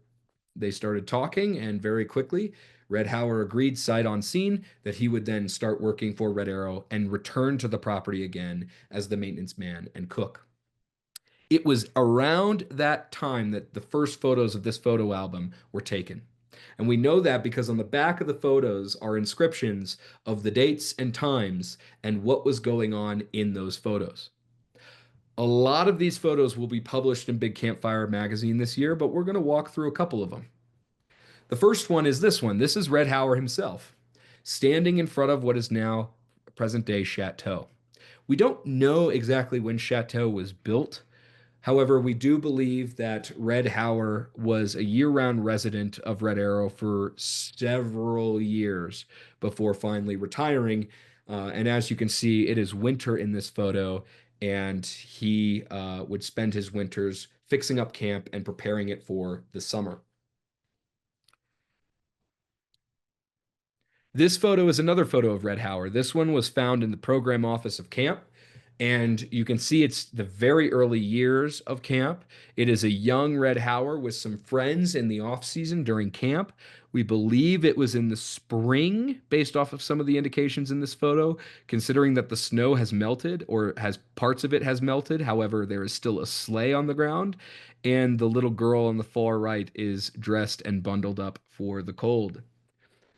they started talking, and very quickly, Red Hauer agreed sight on scene that he would then start working for Red Arrow and return to the property again as the maintenance man and cook. It was around that time that the first photos of this photo album were taken. And we know that because on the back of the photos are inscriptions of the dates and times and what was going on in those photos. A lot of these photos will be published in Big Campfire magazine this year, but we're going to walk through a couple of them. The first one is this one. This is Red Hauer himself, standing in front of what is now present day Chateau. We don't know exactly when Chateau was built. However, we do believe that Red Hauer was a year-round resident of Red Arrow for several years before finally retiring. And as you can see, it is winter in this photo, and he would spend his winters fixing up camp and preparing it for the summer. This photo is another photo of Red Hauer. This one was found in the program office of camp, and you can see it's the very early years of camp. It is a young Red Hauer with some friends in the off season during camp. We believe it was in the spring, based off of some of the indications in this photo, considering that the snow has melted or has parts of it has melted. However, there is still a sleigh on the ground, and the little girl on the far right is dressed and bundled up for the cold.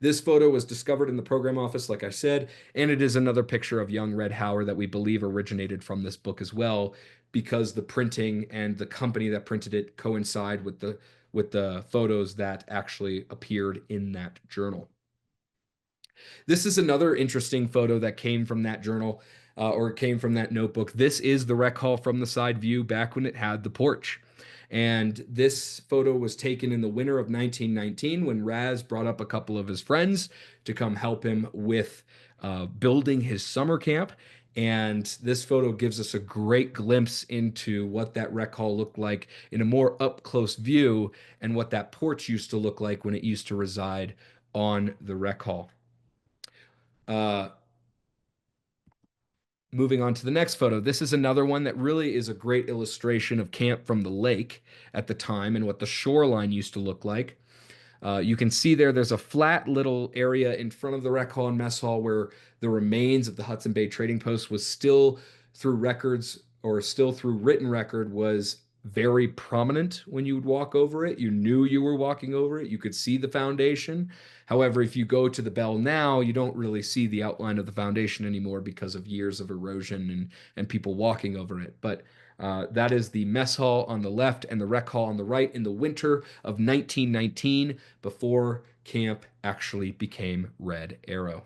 This photo was discovered in the program office, like I said, and it is another picture of young Red Hauer that we believe originated from this book as well, because the printing and the company that printed it coincide with the photos that actually appeared in that journal. This is another interesting photo that came from that journal or came from that notebook. This is the rec hall from the side view back when it had the porch. And this photo was taken in the winter of 1919 when Raz brought up a couple of his friends to come help him with building his summer camp. And this photo gives us a great glimpse into what that rec hall looked like in a more up close view and what that porch used to look like when it used to reside on the rec hall. Uh, Moving on to the next photo. This is another one that really is a great illustration of camp from the lake at the time and what the shoreline used to look like. You can see there's a flat little area in front of the rec hall and mess hall where the remains of the Hudson Bay Trading Post was still through records or still through written record was very prominent when you would walk over it. You knew you were walking over it. You could see the foundation. However, if you go to the bell now, you don't really see the outline of the foundation anymore because of years of erosion and people walking over it. But that is the mess hall on the left and the rec hall on the right in the winter of 1919 before camp actually became Red Arrow.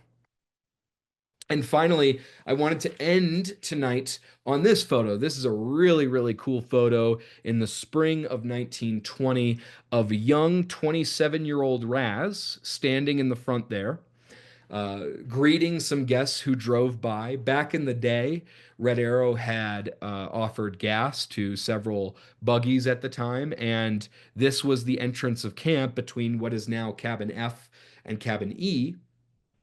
And finally, I wanted to end tonight on this photo. This is a really, really cool photo in the spring of 1920 of young 27-year-old Raz standing in the front there, greeting some guests who drove by. Back in the day, Red Arrow had offered gas to several buggies at the time, and this was the entrance of camp between what is now Cabin F and Cabin E,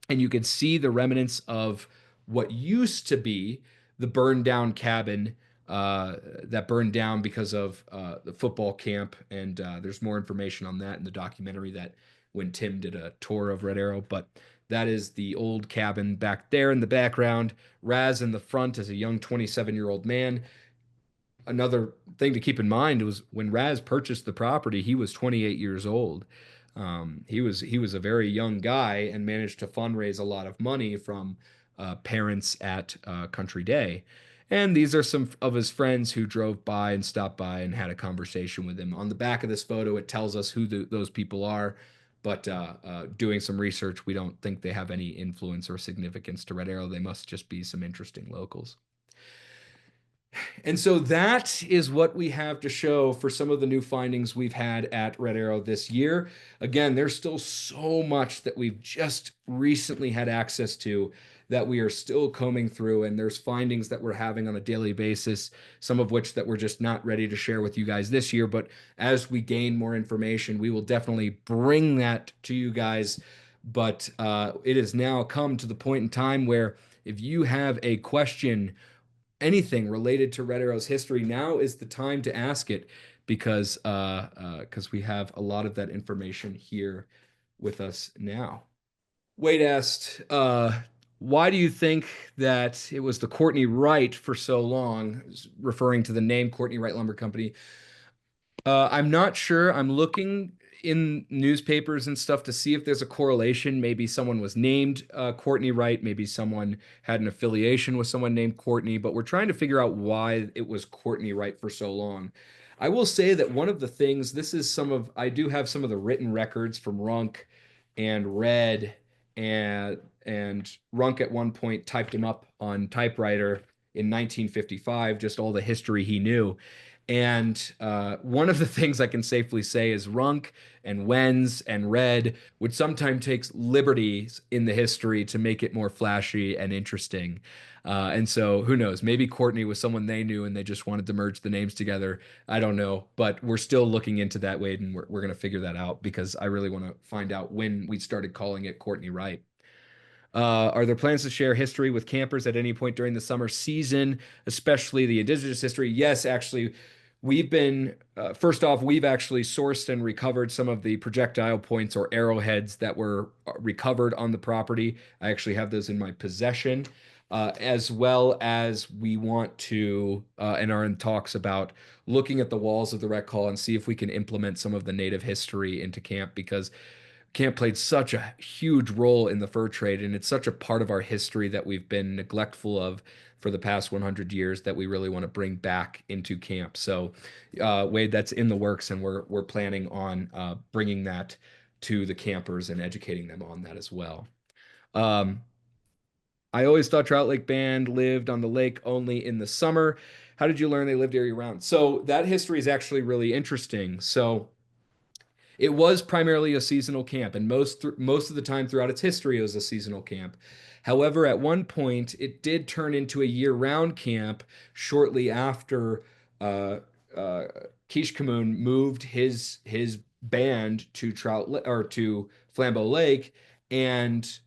and you could see the remnants of what used to be the burned down cabin that burned down because of the football camp. And there's more information on that in the documentary that when Tim did a tour of Red Arrow. But that is the old cabin back there in the background. Raz in the front as a young 27-year-old man. Another thing to keep in mind was when Raz purchased the property, he was 28 years old. He was a very young guy and managed to fundraise a lot of money from parents at Country Day. And these are some of his friends who drove by and stopped by and had a conversation with him. On the back of this photo, it tells us who those people are. But doing some research, we don't think they have any influence or significance to Red Arrow. They must just be some interesting locals. And so that is what we have to show for some of the new findings we've had at Red Arrow this year. Again, there's still so much that we've just recently had access to that we are still combing through, and there's findings that we're having on a daily basis, some of which that we're just not ready to share with you guys this year. But as we gain more information, we will definitely bring that to you guys. But it has now come to the point in time where if you have a question, anything related to Red Arrow's history, now is the time to ask it because we have a lot of that information here with us now. Wade asked, why do you think that it was the Courtney Wright for so long, referring to the name Courtney Wright Lumber Company? I'm not sure. I'm looking in newspapers and stuff to see if there's a correlation. Maybe someone was named Courtney Wright. Maybe someone had an affiliation with someone named Courtney, but we're trying to figure out why it was Courtney Wright for so long. I will say that one of the things, I do have some of the written records from Runk and Red, and Runk at one point typed him up on typewriter in 1955, just all the history he knew. And one of the things I can safely say is Runk and Wenz and Red would sometimes take liberties in the history to make it more flashy and interesting. And so who knows? Maybe Courtney was someone they knew and they just wanted to merge the names together. I don't know, but we're still looking into that, Wade, and we're going to figure that out because I really want to find out when we started calling it Courtney Wright. Are there plans to share history with campers at any point during the summer season, especially the Indigenous history? Yes, actually, first off, we've actually sourced and recovered some of the projectile points or arrowheads that were recovered on the property. I actually have those in my possession, as well as we want to, and are in talks about looking at the walls of the rec hall and see if we can implement some of the native history into camp because camp played such a huge role in the fur trade, and it's such a part of our history that we've been neglectful of for the past 100 years that we really want to bring back into camp. So, Wade, that's in the works, and we're planning on bringing that to the campers and educating them on that as well. Um, I always thought Trout Lake Band lived on the lake only in the summer. How did you learn they lived year round? So that history is actually really interesting. So it was primarily a seasonal camp, and most of the time throughout its history, it was a seasonal camp. However, at one point, it did turn into a year-round camp shortly after uh, uh, Kishkamun moved his band to to Flambeau Lake, and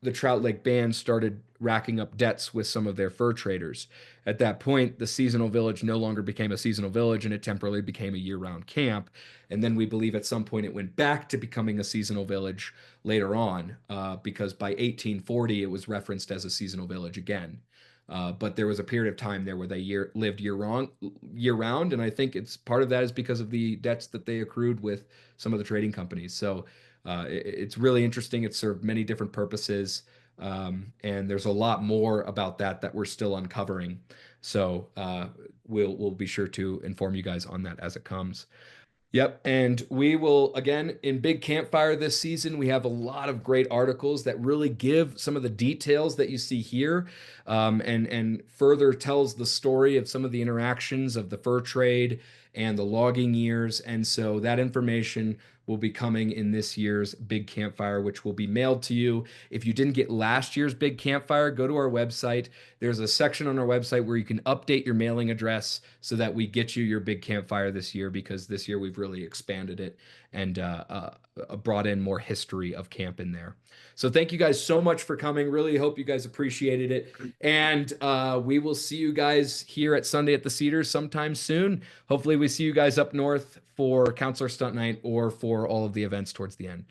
the Trout Lake Band started racking up debts with some of their fur traders. At that point, the seasonal village no longer became a seasonal village and it temporarily became a year-round camp. And then we believe at some point it went back to becoming a seasonal village later on, because by 1840 it was referenced as a seasonal village again. But there was a period of time there where they lived year round, and I think it's part of that is because of the debts that they accrued with some of the trading companies. So it's really interesting. It served many different purposes, and there's a lot more about that we're still uncovering. So we'll be sure to inform you guys on that as it comes. Yep. And we will, again, in Big Campfire this season, we have a lot of great articles that really give some of the details that you see here, and further tells the story of some of the interactions of the fur trade and the logging years. And so that information will be coming in this year's Big Campfire, which will be mailed to you. If you didn't get last year's Big Campfire, go to our website. There's a section on our website where you can update your mailing address so that we get you your Big Campfire this year, because this year we've really expanded it and brought in more history of camp in there. So thank you guys so much for coming. Really hope you guys appreciated it. And we will see you guys here at Sunday at the Cedars sometime soon. Hopefully we see you guys up north for Counselor Stunt Night or for all of the events towards the end.